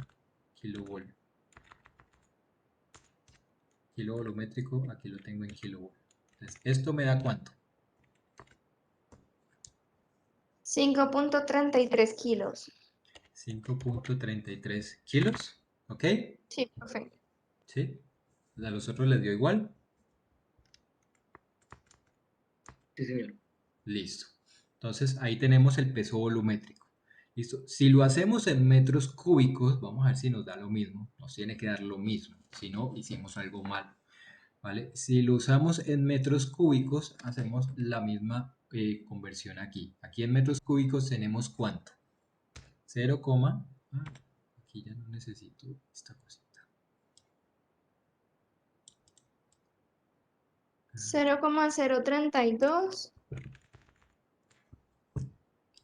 Kilovol. Kilo volumétrico, aquí lo tengo en kilovol. Entonces, ¿esto me da cuánto? 5.33 kilos. 5.33 kilos, ¿ok? Sí, profe. ¿Sí? A los otros les dio igual. Sí, señor. Listo. Entonces, ahí tenemos el peso volumétrico. Listo. Si lo hacemos en metros cúbicos, vamos a ver si nos da lo mismo. Nos tiene que dar lo mismo. Si no, hicimos algo mal. ¿Vale? Si lo usamos en metros cúbicos, hacemos la misma conversión aquí. Aquí en metros cúbicos tenemos ¿cuánto? 0, aquí ya no necesito esta cosita. 0,032.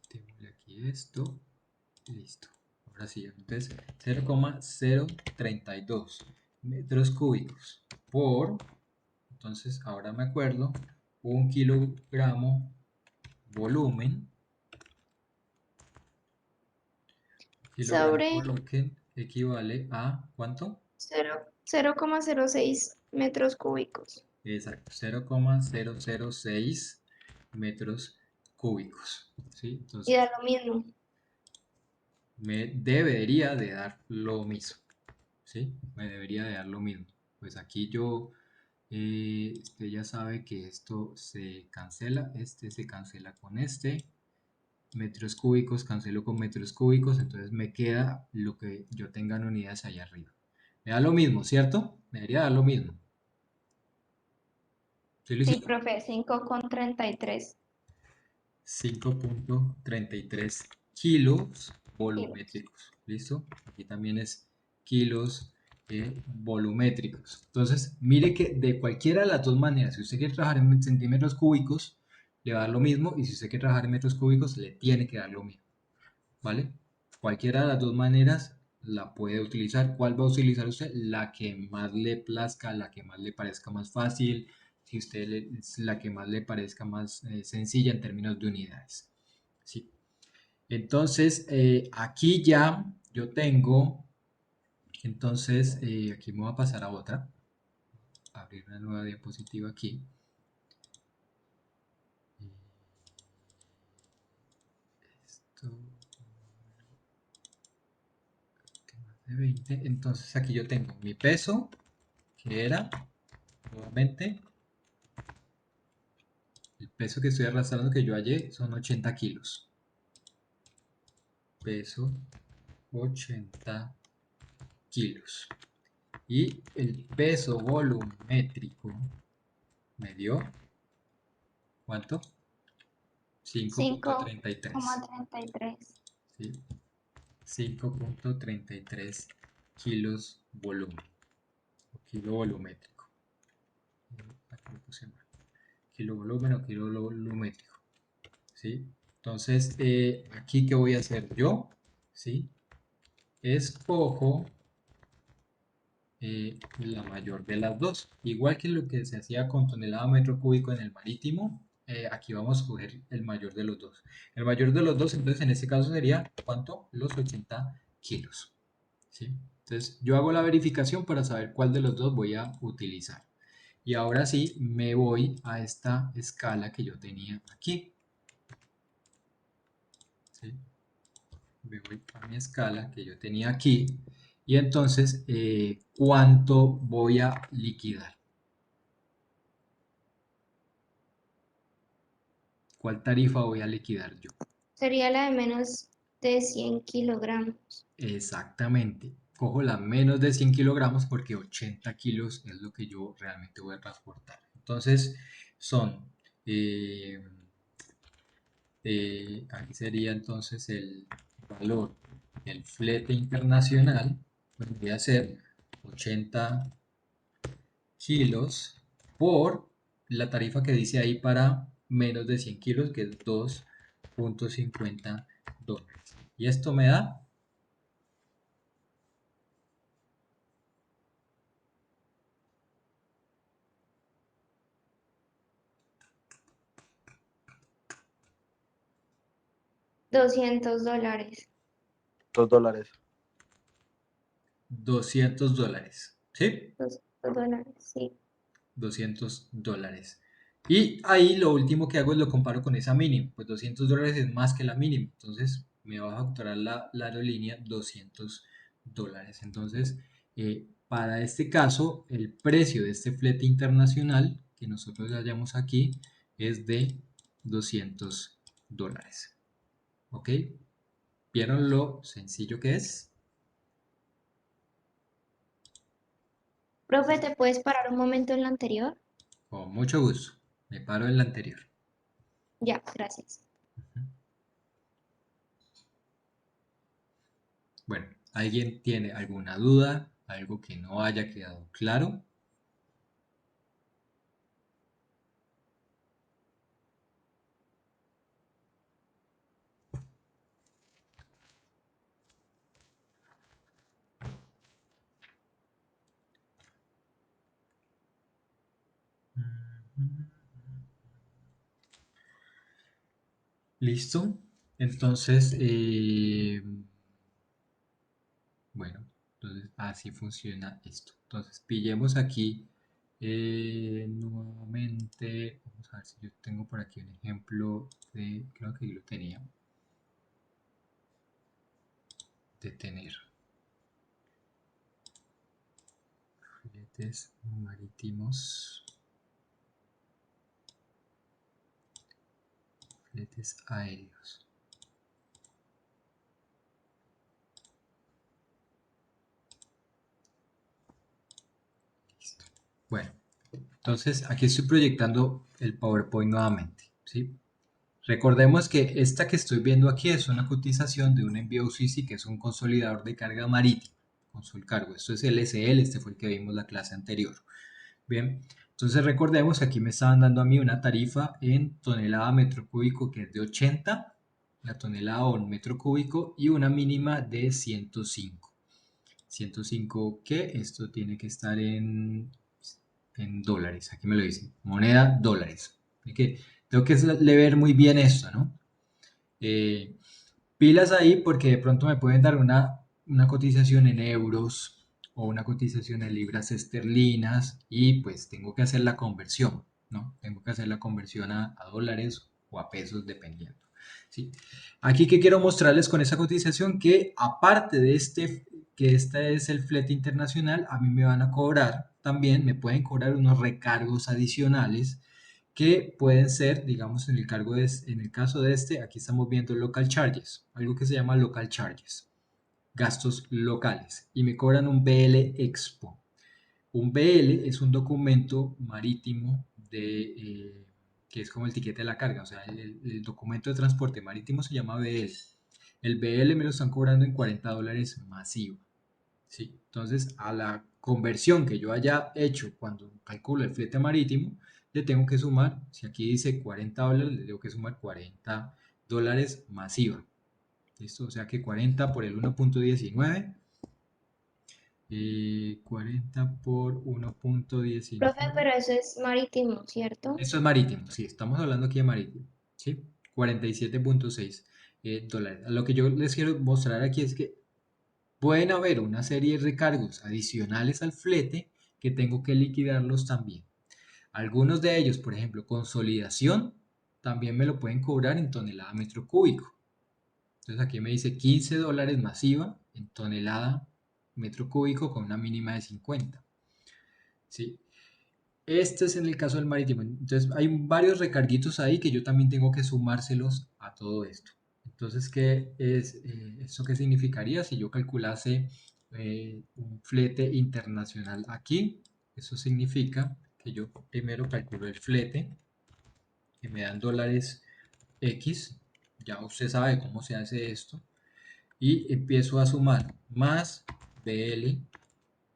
Quitémosle aquí esto. Listo. Ahora sí, entonces 0,032 metros cúbicos por, entonces ahora me acuerdo, 1 kilogramo volumen, kilogramo Sobre volumen equivale a, ¿cuánto? 0,06 metros cúbicos. Exacto, 0,006 metros cúbicos. ¿Sí? Y Entonces, da lo mismo. me debería de dar lo mismo. ¿Sí? Me debería de dar lo mismo. Pues aquí yo, usted ya sabe que esto se cancela, este se cancela con este. Metros cúbicos, cancelo con metros cúbicos, entonces me queda lo que yo tenga en unidades allá arriba. Me da lo mismo, ¿cierto? Me debería dar lo mismo. ¿Sí lo Sí, hicieron? profe, 5,33 5.33 kilos kilos. volumétricos. ¿Listo? Aquí también es kilos volumétricos. Entonces, mire que de cualquiera de las dos maneras, si usted quiere trabajar en centímetros cúbicos, le va a dar lo mismo, y si usted quiere trabajar en metros cúbicos, le tiene que dar lo mismo. ¿Vale? Cualquiera de las dos maneras la puede utilizar. ¿Cuál va a utilizar usted? La que más le plazca, la que más le parezca más fácil, si usted la que más le parezca más sencilla en términos de unidades. ¿Sí? Entonces, aquí ya yo tengo, entonces, aquí me voy a pasar a otra, abrir una nueva diapositiva aquí. Esto, de 20. Entonces aquí yo tengo mi peso, que era, nuevamente, el peso que estoy arrastrando que yo hallé son 80 kilos. Peso 80 kilos. Y el peso volumétrico me dio, ¿cuánto? 5.33. 5,33. ¿Sí? 5.33 kilos volumen. O kilo volumétrico. Aquí lo puse mal. Kilo volumen o kilo volumétrico. ¿Sí? Entonces, aquí, ¿qué voy a hacer yo? ¿Sí? Escojo la mayor de las dos. Igual que lo que se hacía con tonelada metro cúbico en el marítimo, aquí vamos a escoger el mayor de los dos. El mayor de los dos, entonces, en este caso sería, ¿cuánto? Los 80 kilos. ¿Sí? Entonces, yo hago la verificación para saber cuál de los dos voy a utilizar. Y ahora sí, me voy a esta escala que yo tenía aquí. ¿Sí? Me voy a mi escala que yo tenía aquí, y entonces ¿cuánto voy a liquidar? ¿Cuál tarifa voy a liquidar yo? Sería la de menos de 100 kilogramos. Exactamente, cojo la menos de 100 kilogramos porque 80 kilos es lo que yo realmente voy a transportar. Entonces son, aquí sería entonces el valor del flete internacional, vendría a ser 80 kilos por la tarifa que dice ahí para menos de 100 kilos, que es $2.50. Y esto me da $200. $2. $200, ¿sí? $200, sí. $200. Y ahí lo último que hago es lo comparo con esa mínima. Pues $200 es más que la mínima. Entonces me va a facturar la aerolínea $200. Entonces, para este caso, el precio de este flete internacional que nosotros hallamos aquí es de $200. ¿Ok? ¿Vieron lo sencillo que es? Profe, ¿te puedes parar un momento en lo anterior? Con mucho gusto. Me paro en la anterior. Ya, gracias. Bueno, ¿alguien tiene alguna duda? ¿Algo que no haya quedado claro? ¿Listo? Entonces, bueno, entonces así funciona esto. Entonces, pillemos aquí nuevamente. Vamos a ver si yo tengo por aquí un ejemplo de, creo que yo lo tenía, de tener fletes marítimos, fletes aéreos. Listo. Bueno, entonces aquí estoy proyectando el PowerPoint nuevamente, ¿sí? Recordemos que esta que estoy viendo aquí es una cotización de un envío UCC, que es un consolidador de carga marítima, Consolcargo. Esto es LSL, este fue el que vimos la clase anterior. Bien, entonces recordemos que aquí me estaban dando a mí una tarifa en tonelada metro cúbico que es de 80, la tonelada o metro cúbico, y una mínima de 105. 105 que esto tiene que estar en dólares, aquí me lo dicen, moneda dólares. Así que tengo que leer muy bien esto, ¿no? Pilas ahí porque de pronto me pueden dar una cotización en euros o una cotización en libras esterlinas y pues tengo que hacer la conversión, ¿no? Tengo que hacer la conversión a dólares o a pesos dependiendo. ¿Sí? Aquí que quiero mostrarles con esa cotización que aparte de que este es el flete internacional, a mí me van a cobrar también, me pueden cobrar unos recargos adicionales que pueden ser, digamos, en el caso de este, aquí estamos viendo local charges, algo que se llama local charges, gastos locales, y me cobran un BL Expo. Un BL es un documento marítimo que es como el tiquete de la carga, o sea, el documento de transporte marítimo se llama BL. El BL me lo están cobrando en $40 masivo. ¿Sí? Entonces, a la conversión que yo haya hecho cuando calculo el flete marítimo, le tengo que sumar, si aquí dice $40, le tengo que sumar $40 masiva. ¿Listo? O sea que 40 por el 1.19, 40 por 1.19. Profe, pero eso es marítimo, ¿cierto? Esto es marítimo, sí, estamos hablando aquí de marítimo, ¿sí? 47.6 dólares. Lo que yo les quiero mostrar aquí es que pueden haber una serie de recargos adicionales al flete que tengo que liquidarlos también. Algunos de ellos, por ejemplo, consolidación, también me lo pueden cobrar en tonelada metro cúbico. Entonces aquí me dice $15 masiva en tonelada metro cúbico con una mínima de 50. ¿Sí? Este es en el caso del marítimo. Entonces hay varios recarguitos ahí que yo también tengo que sumárselos a todo esto. Entonces, ¿qué es esto? ¿Qué significaría si yo calculase un flete internacional aquí? Eso significa que yo primero calculo el flete, que me dan dólares X. Ya usted sabe cómo se hace esto. Y empiezo a sumar más BL,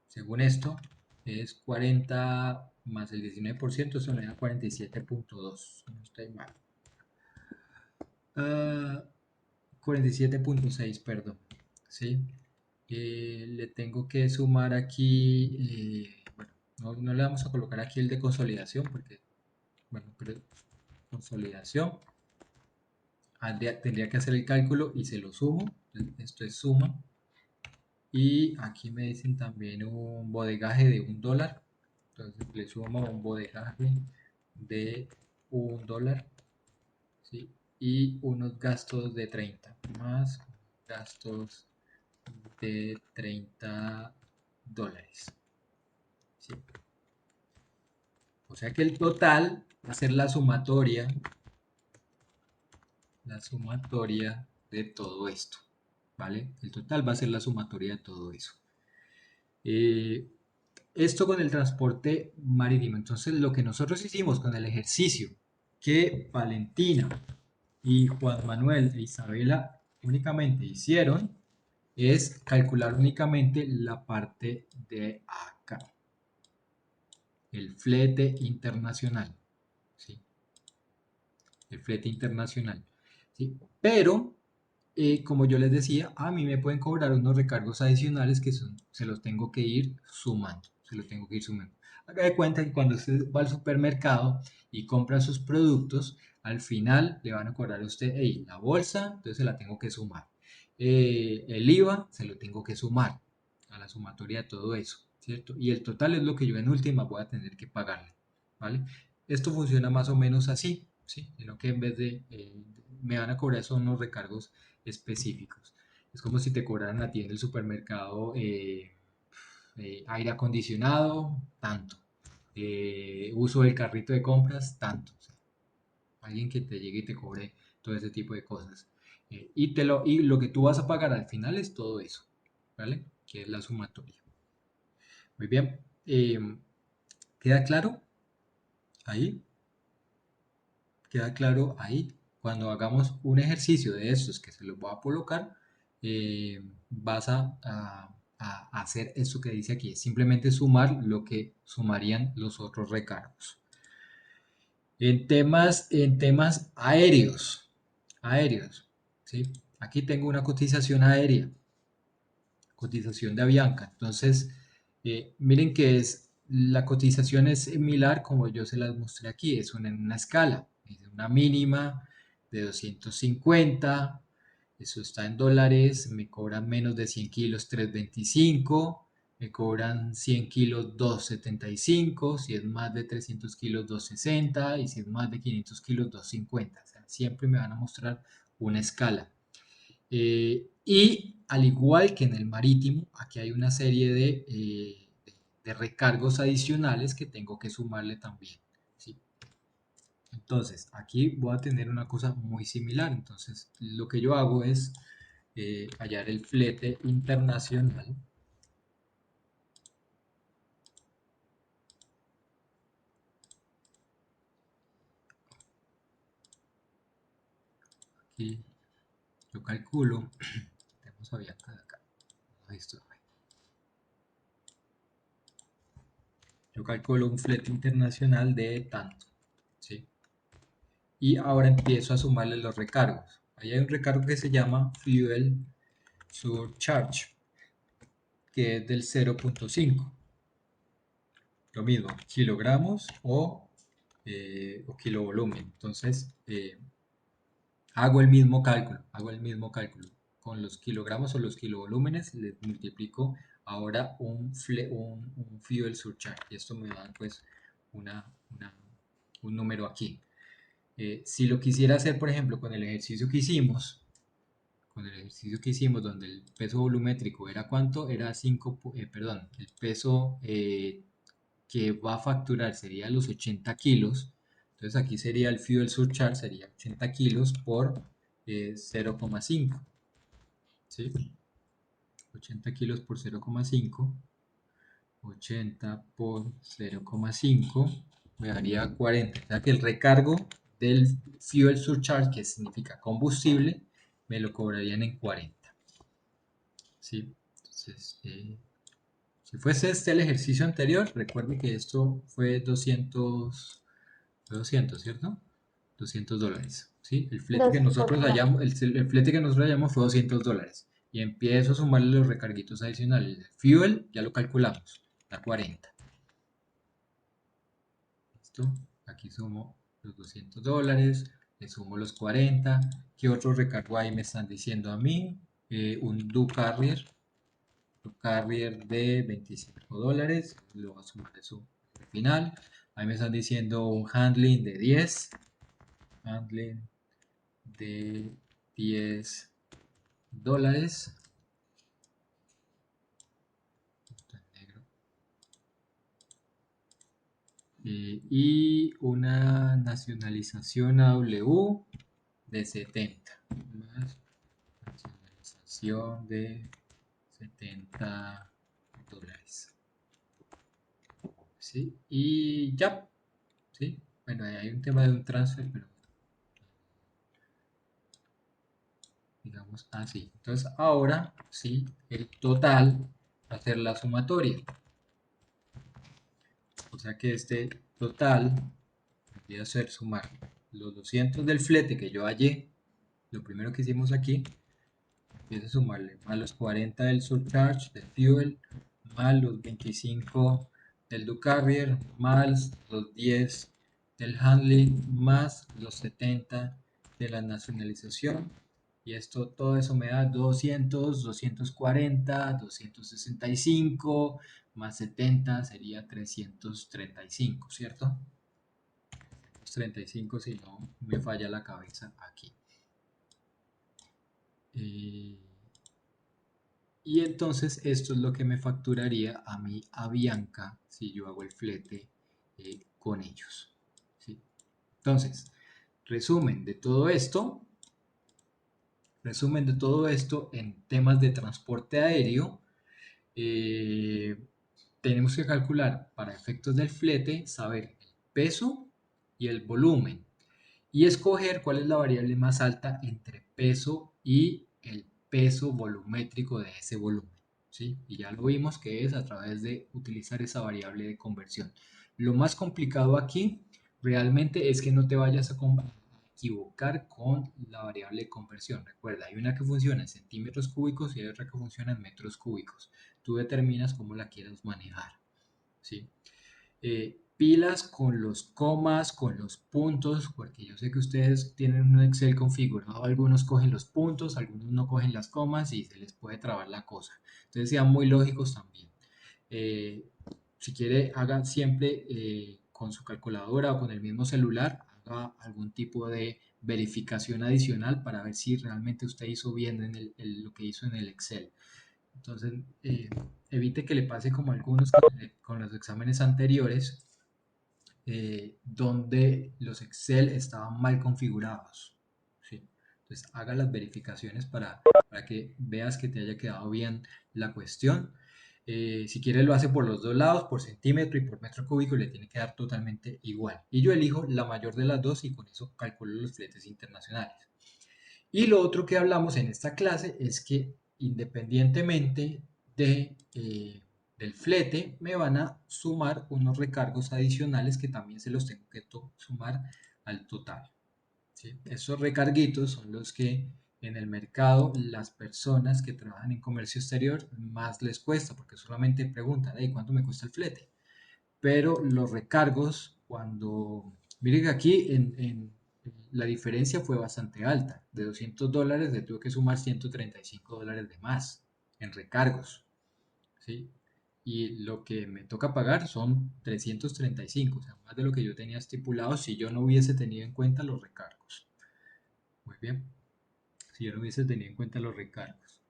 según esto, es 40 más el 19%, eso me da 47.2, no estoy mal. 47.6, perdón. ¿Sí? Le tengo que sumar aquí, bueno, no le vamos a colocar aquí el de consolidación, porque, bueno, pero consolidación, tendría que hacer el cálculo y se lo sumo, esto es suma, Y aquí me dicen también un bodegaje de $1. Entonces le sumo un bodegaje de $1, ¿sí? Y unos gastos de 30 más gastos de $30, ¿sí? O sea que el total va a ser la sumatoria de todo esto, ¿vale? El total va a ser la sumatoria de todo eso. Esto con el transporte marítimo. Entonces, lo que nosotros hicimos con el ejercicio que Valentina y Juan Manuel e Isabela únicamente hicieron es calcular únicamente la parte de acá, el flete internacional, ¿sí? El flete internacional, ¿sí? Pero como yo les decía, a mí me pueden cobrar unos recargos adicionales que se los tengo que ir sumando. Haga de cuenta que cuando usted va al supermercado y compra sus productos, al final le van a cobrar a usted, hey, la bolsa, entonces se la tengo que sumar. El IVA se lo tengo que sumar a la sumatoria de todo eso, ¿cierto? Y el total es lo que yo en última voy a tener que pagarle, ¿vale? Esto funciona más o menos así, ¿sí? Sino que en vez de me van a cobrar son unos recargos específicos. Es como si te cobraran a ti en el supermercado aire acondicionado, tanto. Uso del carrito de compras, tanto. O sea, alguien que te llegue y te cobre todo ese tipo de cosas. Y lo que tú vas a pagar al final es todo eso, ¿vale? Que es la sumatoria. Muy bien. ¿Queda claro? Ahí. ¿Queda claro ahí? Cuando hagamos un ejercicio de estos que se los voy a colocar, vas a hacer esto que dice aquí, simplemente sumar lo que sumarían los otros recargos. En temas aéreos, ¿sí? Aquí tengo una cotización aérea, cotización de Avianca. Entonces, miren que la cotización es similar como yo se las mostré aquí, es en una escala, es una mínima de 250, eso está en dólares, me cobran menos de 100 kilos 3.25, me cobran 100 kilos 2.75, si es más de 300 kilos 2.60 y si es más de 500 kilos 2.50, o sea, siempre me van a mostrar una escala. Y al igual que en el marítimo, aquí hay una serie de recargos adicionales que tengo que sumarle también, ¿sí? Entonces, aquí voy a tener una cosa muy similar. Entonces, lo que yo hago es hallar el flete internacional. Aquí yo calculo, tenemos Avianca de acá. Yo calculo un flete internacional de tanto, ¿sí? Y ahora empiezo a sumarle los recargos. Ahí hay un recargo que se llama Fuel Surcharge, que es del 0.5. Lo mismo, kilogramos o kilovolumen. Entonces, hago el mismo cálculo. Con los kilogramos o los kilovolúmenes les multiplico ahora un fuel surcharge. Y esto me da pues un número aquí. Si lo quisiera hacer, por ejemplo, con el ejercicio que hicimos, donde el peso volumétrico era ¿cuánto? Era 5, perdón, el peso que va a facturar sería los 80 kilos. Entonces aquí sería el fuel surcharge, sería 80 kilos por 0,5. ¿Sí? 80 kilos por 0,5. 80 por 0,5 me daría 40. O sea que el recargo del fuel surcharge, que significa combustible, me lo cobrarían en 40. ¿Sí? Entonces, si fuese este el ejercicio anterior, recuerde que esto fue 200, ¿cierto? $200, ¿sí? El flete que nosotros hallamos fue $200. Y empiezo a sumarle los recarguitos adicionales. El fuel ya lo calculamos, da 40. ¿Listo? Aquí sumo los $200, le sumo los 40. ¿Qué otro recargo ahí me están diciendo a mí? Un Do Carrier. carrier de $25, lo voy a sumar eso al final. Ahí me están diciendo un handling de 10, handling de $10. Y una nacionalización AW de 70, más nacionalización de $70. ¿Sí? Y ya. ¿Sí? Bueno, ahí hay un tema de un transfer, pero digamos así. Entonces ahora sí, el total va a ser la sumatoria. O sea que este total debería ser sumar los 200 del flete que yo hallé, lo primero que hicimos aquí, empieza a sumarle más los 40 del surcharge, del fuel, más los 25 del do carrier, más los 10 del handling, más los 70 de la nacionalización. Y esto, todo eso me da 200, 240, 265, más 70 sería 335, ¿cierto? 35 si no me falla la cabeza aquí. Y entonces esto es lo que me facturaría a mí, a Bianca, si yo hago el flete con ellos. ¿Sí? Entonces, resumen de todo esto en temas de transporte aéreo. Tenemos que calcular para efectos del flete, saber el peso y el volumen y escoger cuál es la variable más alta entre peso y el peso volumétrico de ese volumen. ¿Sí? Y ya lo vimos que es a través de utilizar esa variable de conversión. Lo más complicado aquí realmente es que no te vayas a equivocar con la variable de conversión. Recuerda, hay una que funciona en centímetros cúbicos y hay otra que funciona en metros cúbicos. Tú determinas cómo la quieras manejar. ¿Sí? Pilas con los comas, con los puntos, porque yo sé que ustedes tienen un Excel configurado, algunos cogen los puntos, algunos no cogen las comas y se les puede trabar la cosa. Entonces sean muy lógicos también. Si quiere, haga siempre con su calculadora o con el mismo celular, haga algún tipo de verificación adicional para ver si realmente usted hizo bien en lo que hizo en el Excel. Entonces, evite que le pase como algunos con los exámenes anteriores, donde los Excel estaban mal configurados. ¿Sí? Entonces, haga las verificaciones para que veas que te haya quedado bien la cuestión. Si quiere lo hace por los dos lados, por centímetro y por metro cúbico, y le tiene que dar totalmente igual. Y yo elijo la mayor de las dos y con eso calculo los fletes internacionales. Y lo otro que hablamos en esta clase es que independientemente del flete, me van a sumar unos recargos adicionales que también se los tengo que sumar al total. ¿Sí? Esos recarguitos son los que en el mercado las personas que trabajan en comercio exterior más les cuesta, porque solamente preguntan, hey, ¿cuánto me cuesta el flete? Pero los recargos, miren que aquí la diferencia fue bastante alta. De $200 le tuve que sumar $135 de más en recargos. ¿Sí? Y lo que me toca pagar son 335, o sea, más de lo que yo tenía estipulado si yo no hubiese tenido en cuenta los recargos. Muy bien, si yo no hubiese tenido en cuenta los recargos.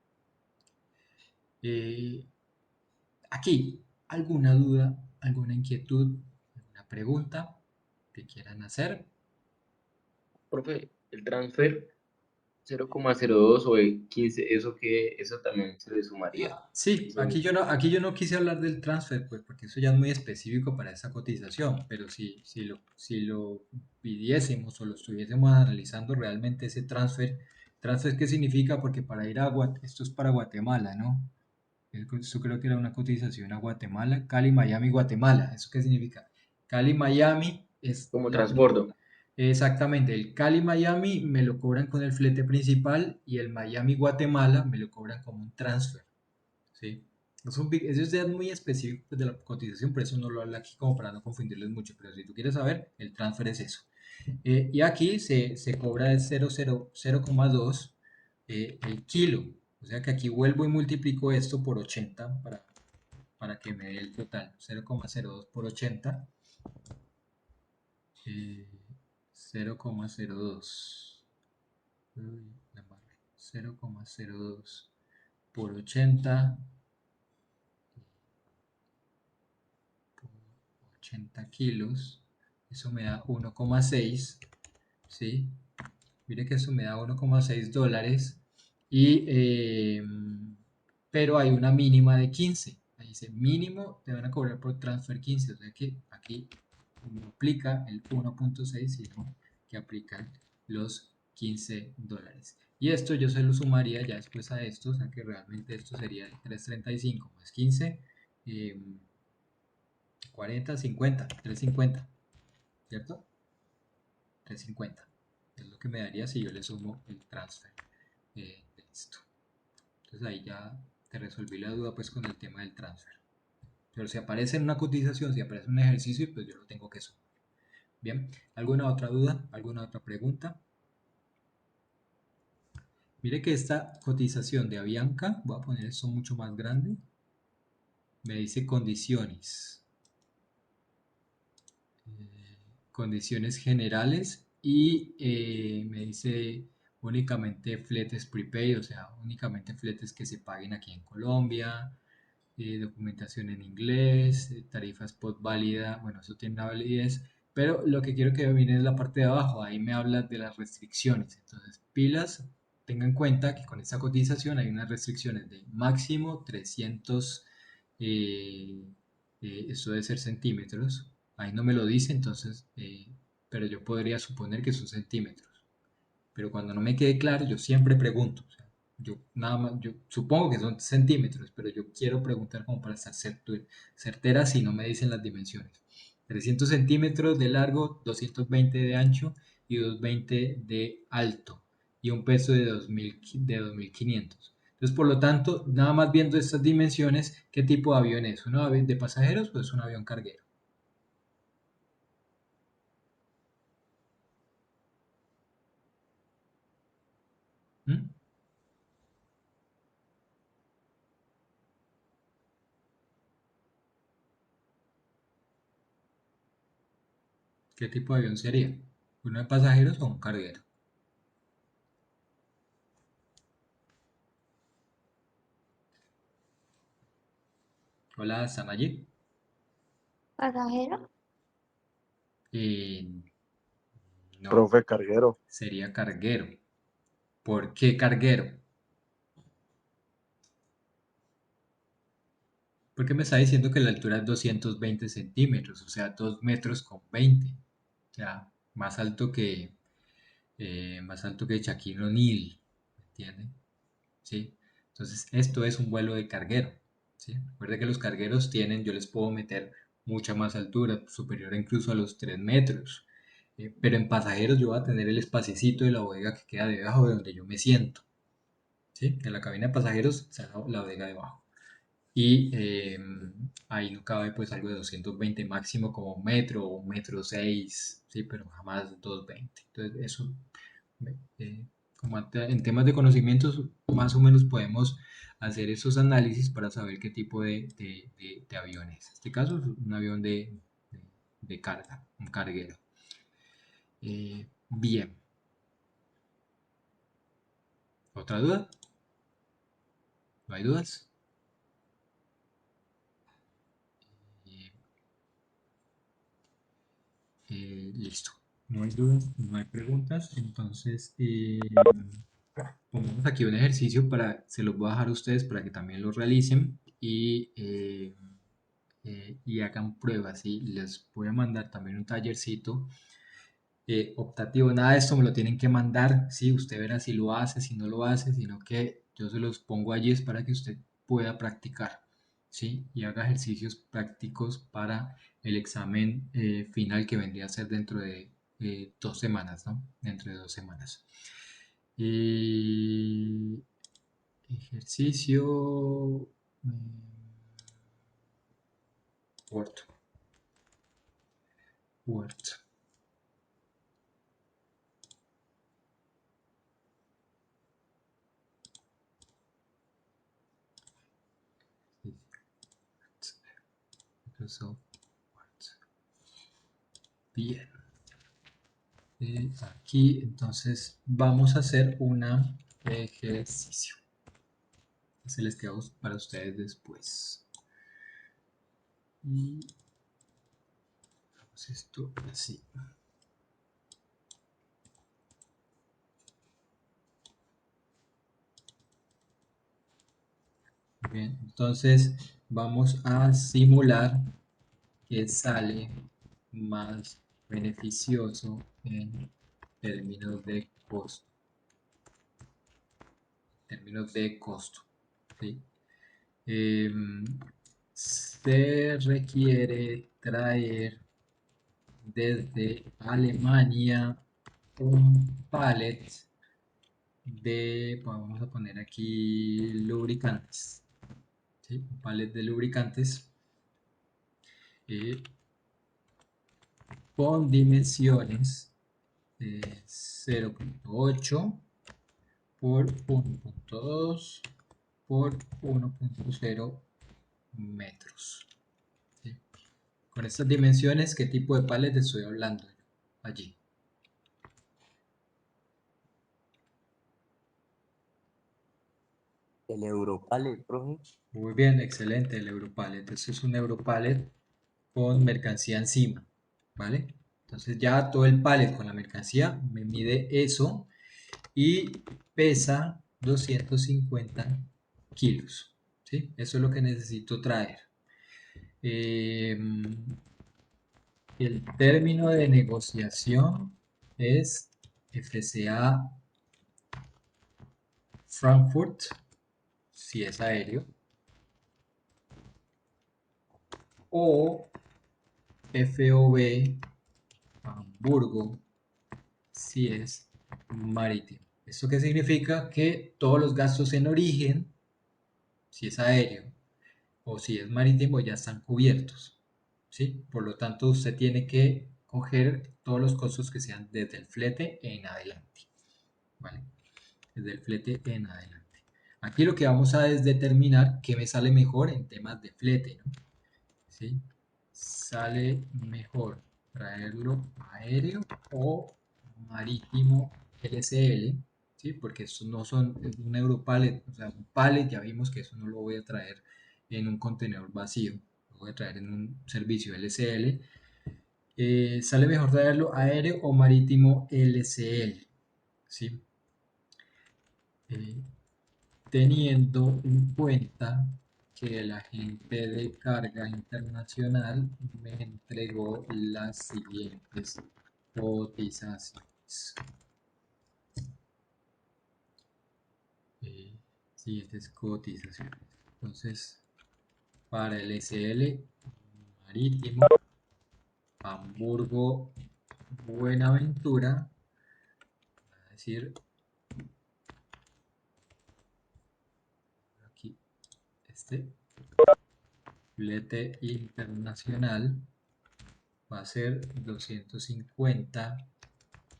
Aquí, ¿alguna duda, alguna inquietud, alguna pregunta que quieran hacer? Profe, el transfer 0,02 o el 15, eso también se le sumaría. Sí, Eso aquí yo no quise hablar del transfer, pues porque eso ya es muy específico para esa cotización, pero si lo pidiésemos o lo estuviésemos analizando realmente ese transfer ¿qué significa? Porque para ir esto es para Guatemala, ¿no? Eso creo que era una cotización a Guatemala, Cali, Miami, Guatemala. ¿Eso qué significa? Cali, Miami es como transbordo. exactamente, el Cali-Miami me lo cobran con el flete principal y el Miami-Guatemala me lo cobran como un transfer. ¿Sí? Eso es muy específico pues, de la cotización, por eso no lo hablo aquí como para no confundirles mucho, pero si tú quieres saber, el transfer es eso. Y aquí se cobra el 0,2 el kilo. O sea que aquí vuelvo y multiplico esto por 80 para que me dé el total. 0,02 por 80. 0,02. Uy, la embarré. 0,02 por 80 por 80 kilos. Eso me da 1,6. ¿Sí? Mire que eso me da 1,6 dólares. Pero hay una mínima de 15. Ahí dice mínimo te van a cobrar por transfer 15. O sea que aquí no aplica el 1,6, sino que aplican los 15 dólares. Y esto yo se lo sumaría ya después a esto. O sea que realmente esto sería el 335 más 15. 40, 50, 350, ¿cierto? 350 es lo que me daría si yo le sumo el transfer de esto. Entonces ahí ya te resolví la duda pues con el tema del transfer. Pero si aparece en una cotización, si aparece en un ejercicio, pues yo lo tengo que sumar. Bien, ¿alguna otra duda? ¿Alguna otra pregunta? Mire que esta cotización de Avianca, voy a poner esto mucho más grande, me dice condiciones. Condiciones generales y me dice únicamente fletes prepaid, o sea, únicamente fletes que se paguen aquí en Colombia, documentación en inglés, tarifa spot válida, bueno, eso tiene una validez, pero lo que quiero que dominen es la parte de abajo, ahí me habla de las restricciones, entonces pilas, tenga en cuenta que con esta cotización hay unas restricciones de máximo 300, esto debe ser centímetros, ahí no me lo dice, entonces, pero yo podría suponer que son centímetros. Pero cuando no me quede claro, yo siempre pregunto. O sea, yo nada más, yo supongo que son centímetros, pero yo quiero preguntar como para estar certera si no me dicen las dimensiones. 300 centímetros de largo, 220 de ancho y 220 de alto y un peso de 2.500. Entonces, por lo tanto, nada más viendo estas dimensiones, ¿qué tipo de avión es? ¿Un avión de pasajeros o es un avión carguero? ¿Mm? ¿Qué tipo de avión sería? ¿Uno de pasajeros o un carguero? Hola, Samayit. ¿Pasajero? Eh, no, Profe carguero. sería carguero. ¿Por qué carguero? Porque me está diciendo que la altura es 220 centímetros, o sea, 2 metros con 20. O sea, más alto que Shaquille O'Neal, ¿me entiende? ¿Sí? Entonces, esto es un vuelo de carguero, ¿sí? Recuerda que los cargueros tienen, yo les puedo meter mucha más altura, superior incluso a los 3 metros. Pero en pasajeros yo voy a tener el espacito de la bodega que queda debajo de donde yo me siento, ¿sí? En la cabina de pasajeros está la bodega debajo. Y ahí no cabe pues algo de 220 máximo como un metro o 1,6 m, ¿sí? Pero jamás 220. Entonces eso, eh, como en temas de conocimientos, más o menos podemos hacer esos análisis para saber qué tipo de avión es. En este caso es un avión de carga, un carguero. Bien, ¿otra duda? ¿No hay dudas? Eh, Listo. No hay dudas, no hay preguntas. Entonces, pongamos aquí un ejercicio se los voy a dejar a ustedes para que también lo realicen y hagan pruebas. ¿Sí? Les voy a mandar también un tallercito optativo. Nada de esto me lo tienen que mandar. ¿Sí? Usted verá si lo hace, si no lo hace, sino que yo se los pongo allí es para que usted pueda practicar. ¿Sí? Y haga ejercicios prácticos para el examen final que vendría a ser dentro de 2 semanas, ¿no? Dentro de 2 semanas. Ejercicio Word. Word. Microsoft Word. Bien. Aquí entonces vamos a hacer un ejercicio. Se les queda para ustedes después. Y hagamos esto así. Bien, entonces vamos a simular que sale más beneficioso en términos de costo. ¿Sí? Se requiere traer desde Alemania un pallet de, vamos a poner aquí lubricantes, ¿sí? Un pallet de lubricantes con dimensiones 0.8 por 1.2 por 1.0 metros. ¿Sí? Con estas dimensiones, ¿qué tipo de pallet estoy hablando allí? El Europallet, profe. Muy bien, excelente, el Europallet. Este es un Europallet con mercancía encima, ¿vale? Entonces ya todo el pallet con la mercancía me mide eso y pesa 250 kilos, ¿sí? Eso es lo que necesito traer. El término de negociación es FCA Frankfurt, si es aéreo, o FOB Hamburgo, si es marítimo. ¿Esto qué significa? Que todos los gastos en origen, si es aéreo o si es marítimo, ya están cubiertos, ¿sí? Por lo tanto, usted tiene que coger todos los costos que sean desde el flete en adelante, ¿vale? Desde el flete en adelante. Aquí lo que vamos a es determinar qué me sale mejor en temas de flete, ¿no? ¿Sí? Sale mejor traerlo aéreo o marítimo LCL, ¿sí? Porque estos no son un Europallet, o sea, un pallet ya vimos que eso no lo voy a traer en un contenedor vacío, lo voy a traer en un servicio LCL. Sale mejor traerlo aéreo o marítimo LCL, ¿sí? Teniendo en cuenta que el agente de carga internacional me entregó las siguientes cotizaciones. Siguientes cotizaciones. Entonces, para el SL marítimo, Hamburgo, Buenaventura, a decir aquí flete internacional va a ser 250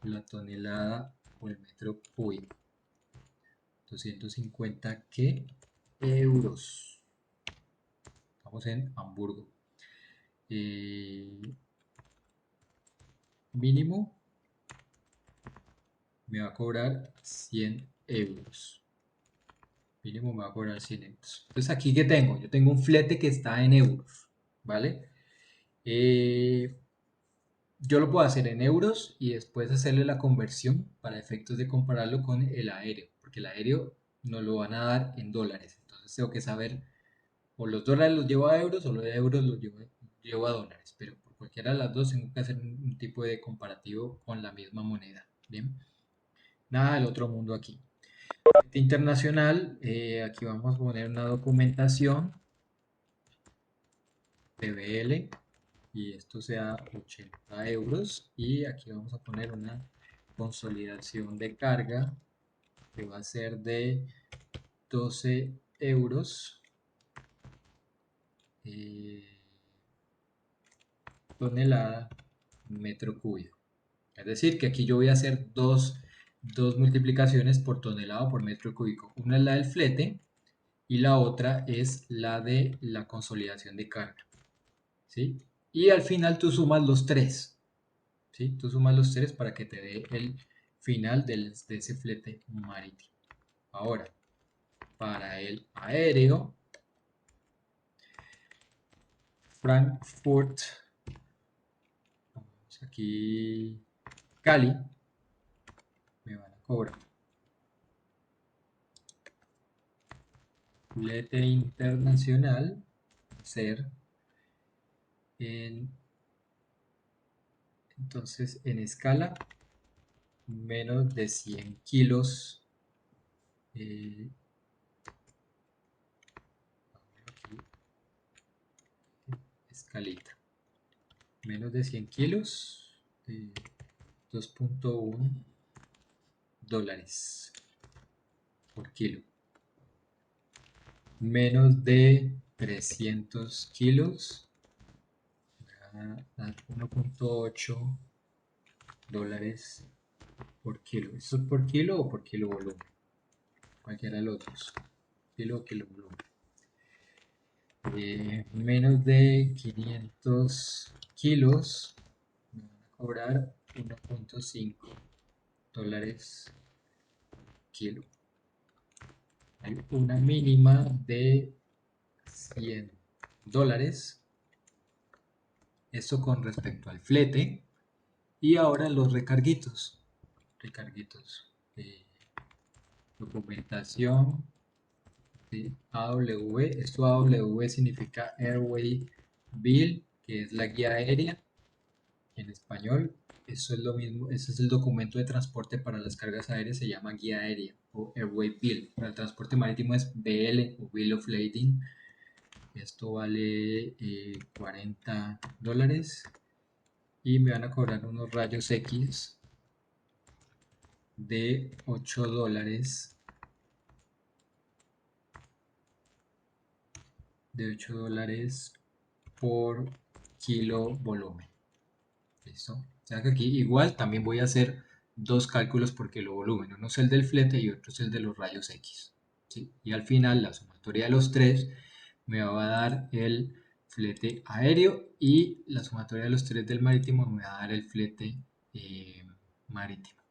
la tonelada o el metro cúbico. 250 ¿qué? Euros. Estamos en Hamburgo. Mínimo me va a cobrar 100 euros. Mínimo me va a cobrar 100 euros. Entonces aquí ¿qué tengo? Yo tengo un flete que está en euros, ¿vale? Yo lo puedo hacer en euros y después hacerle la conversión para efectos de compararlo con el aéreo, porque el aéreo nos lo van a dar en dólares. Entonces tengo que saber, o los dólares los llevo a euros o los euros los llevo a dólares, pero por cualquiera de las dos tengo que hacer un tipo de comparativo con la misma moneda. Bien, nada del otro mundo aquí. Internacional, aquí vamos a poner una documentación TBL y esto sea 80 euros y aquí vamos a poner una consolidación de carga que va a ser de 12 euros tonelada metro cúbico. Es decir, que aquí yo voy a hacer dos multiplicaciones por tonelada o por metro cúbico. Una es la del flete y la otra es la de la consolidación de carga. ¿sí? Y al final tú sumas los tres, ¿sí? Tú sumas los tres para que te dé el final de ese flete marítimo. Ahora, para el aéreo, Frankfurt, vamos aquí, Cali, me van a cobrar flete internacional, ser entonces en escala menos de 100 kilos. Aquí, escalita. Menos de 100 kilos. 2.1 dólares por kilo. Menos de 300 kilos. 1.8 dólares por kilo. ¿Esto es por kilo o por kilo volumen? Cualquiera de los dos. Kilo o kilo volumen. Menos de 500 kilos. Me van a cobrar 1.5 dólares kilo. Hay una mínima de 100 dólares. Esto con respecto al flete. Y ahora los recarguitos. Documentación de AW. Esto AW significa Airway Bill, que es la guía aérea en español. Eso es lo mismo, ese es el documento de transporte para las cargas aéreas, se llama guía aérea o Airway Bill. Para el transporte marítimo es BL o Bill of Lading. Esto vale 40 dólares y me van a cobrar unos rayos X de 8 dólares. De 8 dólares por kilo volumen. ¿Listo? O sea que aquí igual también voy a hacer dos cálculos por kilo volumen. Uno es el del flete y otro es el de los rayos X. ¿Sí? Y al final la sumatoria de los tres me va a dar el flete aéreo y la sumatoria de los tres del marítimo me va a dar el flete marítimo.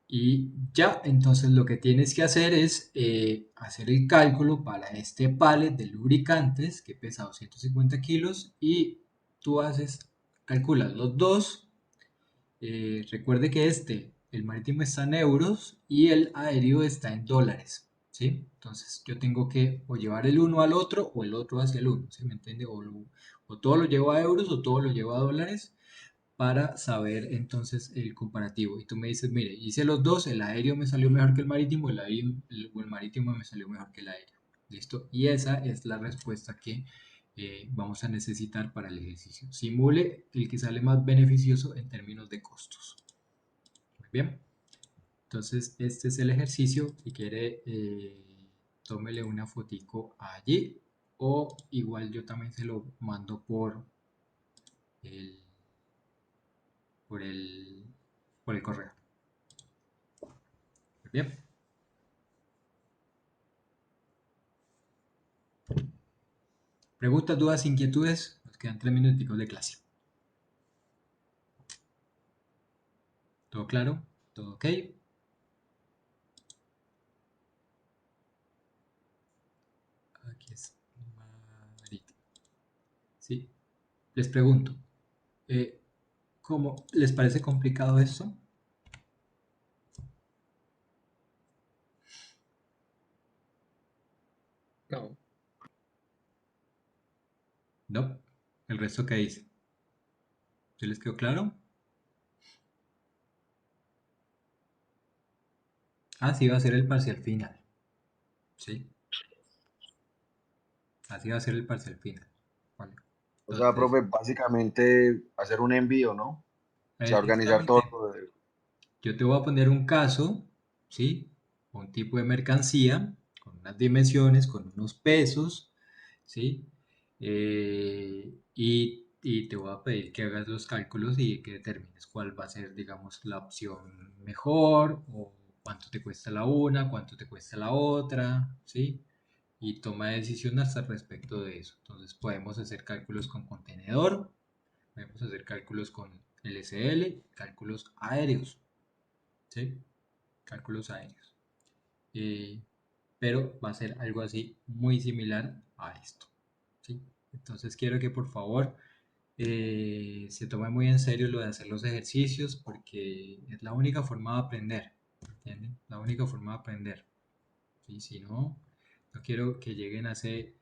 Y ya, entonces lo que tienes que hacer es hacer el cálculo para este pallet de lubricantes que pesa 250 kilos y tú calculas los dos. Recuerde que el marítimo está en euros y el aéreo está en dólares, ¿sí? Entonces yo tengo que o llevar el uno al otro o el otro hacia el uno, ¿sí me entiende? O todo lo llevo a euros o todo lo llevo a dólares para saber entonces el comparativo. Y tú me dices, mire, hice los dos, el aéreo me salió mejor que el marítimo, el marítimo me salió mejor que el aéreo. ¿Listo? Y esa es la respuesta que vamos a necesitar para el ejercicio. Simule el que sale más beneficioso en términos de costos. Muy bien. Entonces, este es el ejercicio. Si quiere, tómele una fotico allí. O igual yo también se lo mando por el por el correo. Bien. Preguntas, dudas, inquietudes. Nos quedan 3 minuticos de clase. ¿Todo claro? ¿Todo ok? Aquí es marítimo. ¿Sí? Les pregunto, ¿cómo les parece complicado esto? No. No. ¿El resto qué dice? ¿Se les quedó claro? Así va a ser el parcial final. ¿Sí? Así va a ser el parcial final. Vale. O sea, Entonces, profe, básicamente hacer un envío, ¿no? O sea, organizar todo. exactamente. Yo te voy a poner un caso, ¿sí? Un tipo de mercancía, con unas dimensiones, con unos pesos, ¿sí? Y te voy a pedir que hagas los cálculos y que determines cuál va a ser, digamos, la opción mejor o cuánto te cuesta la una, cuánto te cuesta la otra, ¿sí? y toma decisiones al respecto de eso. Entonces podemos hacer cálculos con contenedor, podemos hacer cálculos con LSL, cálculos aéreos, ¿sí? Cálculos aéreos. Pero va a ser algo así muy similar a esto, ¿sí? Entonces quiero que por favor se tome muy en serio lo de hacer los ejercicios porque es la única forma de aprender, ¿entienden? La única forma de aprender. ¿Sí? Si no, no quiero que lleguen a ese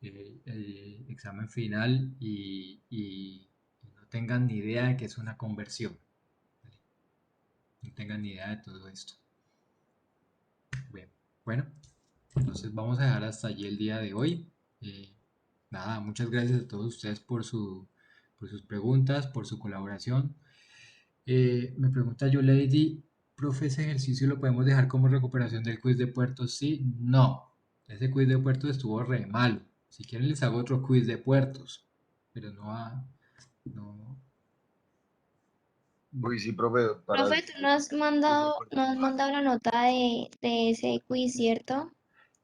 el examen final y no tengan ni idea de que es una conversión, ¿vale? No tengan ni idea de todo esto. Bien, bueno, entonces vamos a dejar hasta allí el día de hoy. Nada, muchas gracias a todos ustedes por sus preguntas, por su colaboración. Me pregunta yo, Lady, profe, ¿ese ejercicio lo podemos dejar como recuperación del quiz de puertos? Sí, no. Ese quiz de puertos estuvo re malo. Si quieren les hago otro quiz de puertos, pero no, Uy, sí, profe, para Profe, tú no has mandado la nota de ese quiz, ¿cierto?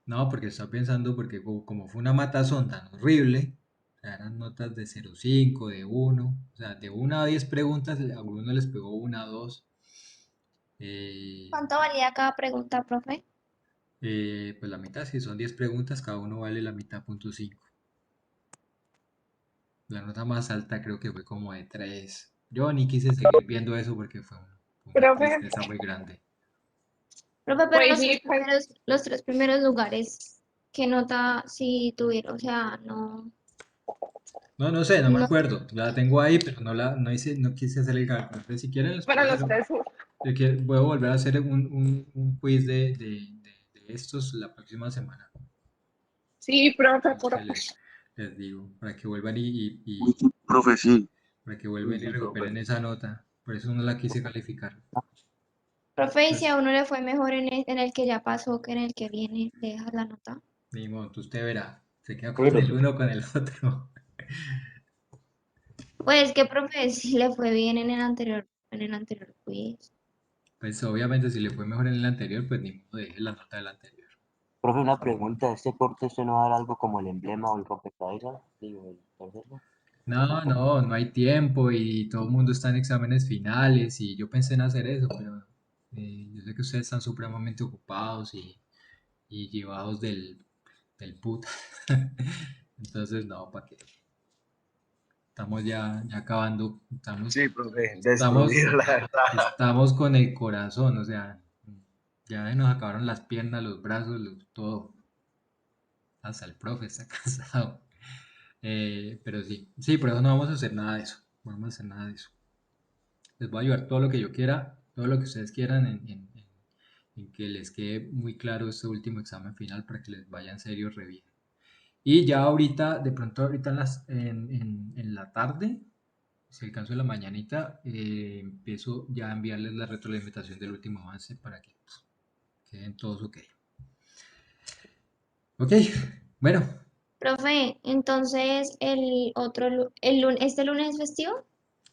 no, porque estaba pensando, porque como fue una matazón tan horrible, o sea, eran notas de 0,5, de 1, o sea, de 1 a 10 preguntas, a algunos les pegó 1 a 2. ¿Cuánto valía cada pregunta, profe? Pues la mitad, si son 10 preguntas, cada uno vale la mitad, punto 5. La nota más alta creo que fue como de 3. Yo ni quise seguir viendo eso porque fue una Profe, tristeza muy grande. Profe, pero pues sí, pues, los tres primeros lugares, ¿qué nota sí tuvieron? O sea, no, No sé, no me no. acuerdo. La tengo ahí, pero no quise hacer el cálculo. Entonces, si quieren, les puedo para los hacer tres. voy a volver a hacer un quiz de estos la próxima semana. Sí, profe, por Entonces les digo, para que vuelvan Uy, sí, profe, sí. para que Uy, vuelvan y sí, profe. recuperen esa nota. Por eso no la quise calificar. Profe, y si Entonces, a uno le fue mejor en el que ya pasó que en el que viene, ¿le dejas la nota? ni modo, usted verá. Se queda con Bueno, el uno o con el otro. Pues que profe, si le fue bien en el anterior quiz. Pues obviamente si le fue mejor en el anterior, pues ni modo, deje la nota del anterior. Profe, una pregunta, ¿este corte usted no va a dar algo como el emblema o el rompecabezas? Digo, el tercero. No hay tiempo y todo el mundo está en exámenes finales y yo pensé en hacer eso, pero yo sé que ustedes están supremamente ocupados y llevados del puta. Entonces, no, ¿para qué? Estamos ya acabando, sí, profe, estamos, destruido, la verdad. estamos con el corazón, o sea, ya se nos acabaron las piernas, los brazos, todo. Hasta el profe está cansado. Pero sí, por eso no vamos a hacer nada de eso. No vamos a hacer nada de eso. Les voy a ayudar todo lo que yo quiera, todo lo que ustedes quieran en que les quede muy claro este último examen final para que les vaya en serio re bien. Y ya ahorita, de pronto ahorita en la tarde, si alcanzo en la mañanita, empiezo ya a enviarles la retroalimentación del último avance para que pues, queden todos ok. Ok, bueno, Profe, entonces ¿este lunes es festivo?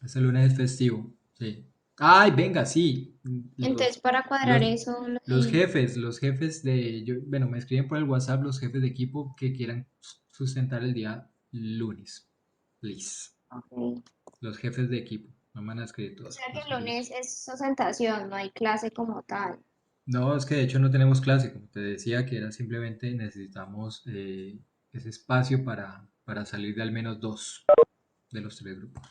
este lunes es festivo, sí. Ay, venga, sí. Entonces para cuadrar Los, eso, los jefes bueno, me escriben por el WhatsApp los jefes de equipo que quieran sustentar el día lunes. Please. ok. Los jefes de equipo. No me van a escribir O todos. sea que Los el jefes. lunes es sustentación, no hay clase como tal. No, es que de hecho no tenemos clase, como te decía, que era simplemente necesitamos ese espacio para salir de al menos 2 de los 3 grupos.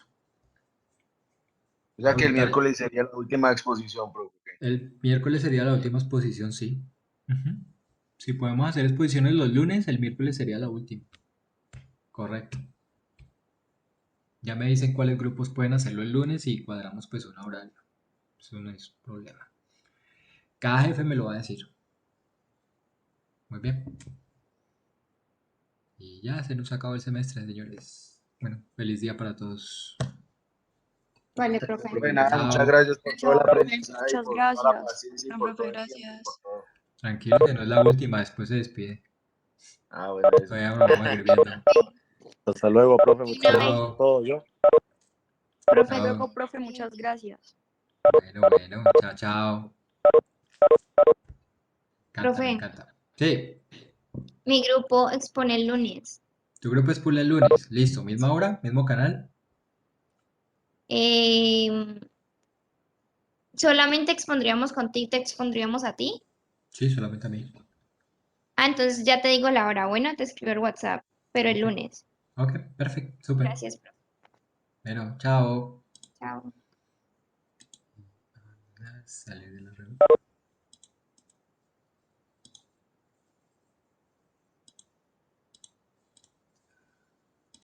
O sea que el Ahorita, miércoles sería la última exposición, profe. el miércoles sería la última exposición, sí. Ujú. Si podemos hacer exposiciones los lunes, el miércoles sería la última. Correcto. Ya me dicen cuáles grupos pueden hacerlo el lunes y cuadramos pues un horario. Eso no es problema. Cada jefe me lo va a decir. Muy bien. Y ya se nos acabó el semestre, señores. Bueno, feliz día para todos. Vale, profe. Profe, nada, muchas Chao. gracias por todo el Chao, profe. aprendizaje y Muchas por toda la gracias. paciencia y No, por profe, todo el tiempo y por gracias. todo. Tranquilo que no es la última, después se despide. Ah, bueno, eso. Todavía nos vamos a ir viendo. Hasta luego, profe. Y Muchas no, gracias por Chao. todo, yo. Hasta profe, Chao. luego, profe. Muchas gracias. Bueno. Chao, chao. Me profe. encanta. Sí. Mi grupo expone el lunes. Tu grupo es pool el lunes. Listo, misma hora, mismo canal. Solamente expondríamos contigo, te expondríamos a ti. Sí, solamente a mí. Ah, entonces ya te digo la hora. Bueno, te escribo el WhatsApp, pero el Ok. lunes. Ok, perfecto, súper. Gracias, profe. Bueno, chao. Chao. Salir de la reunión.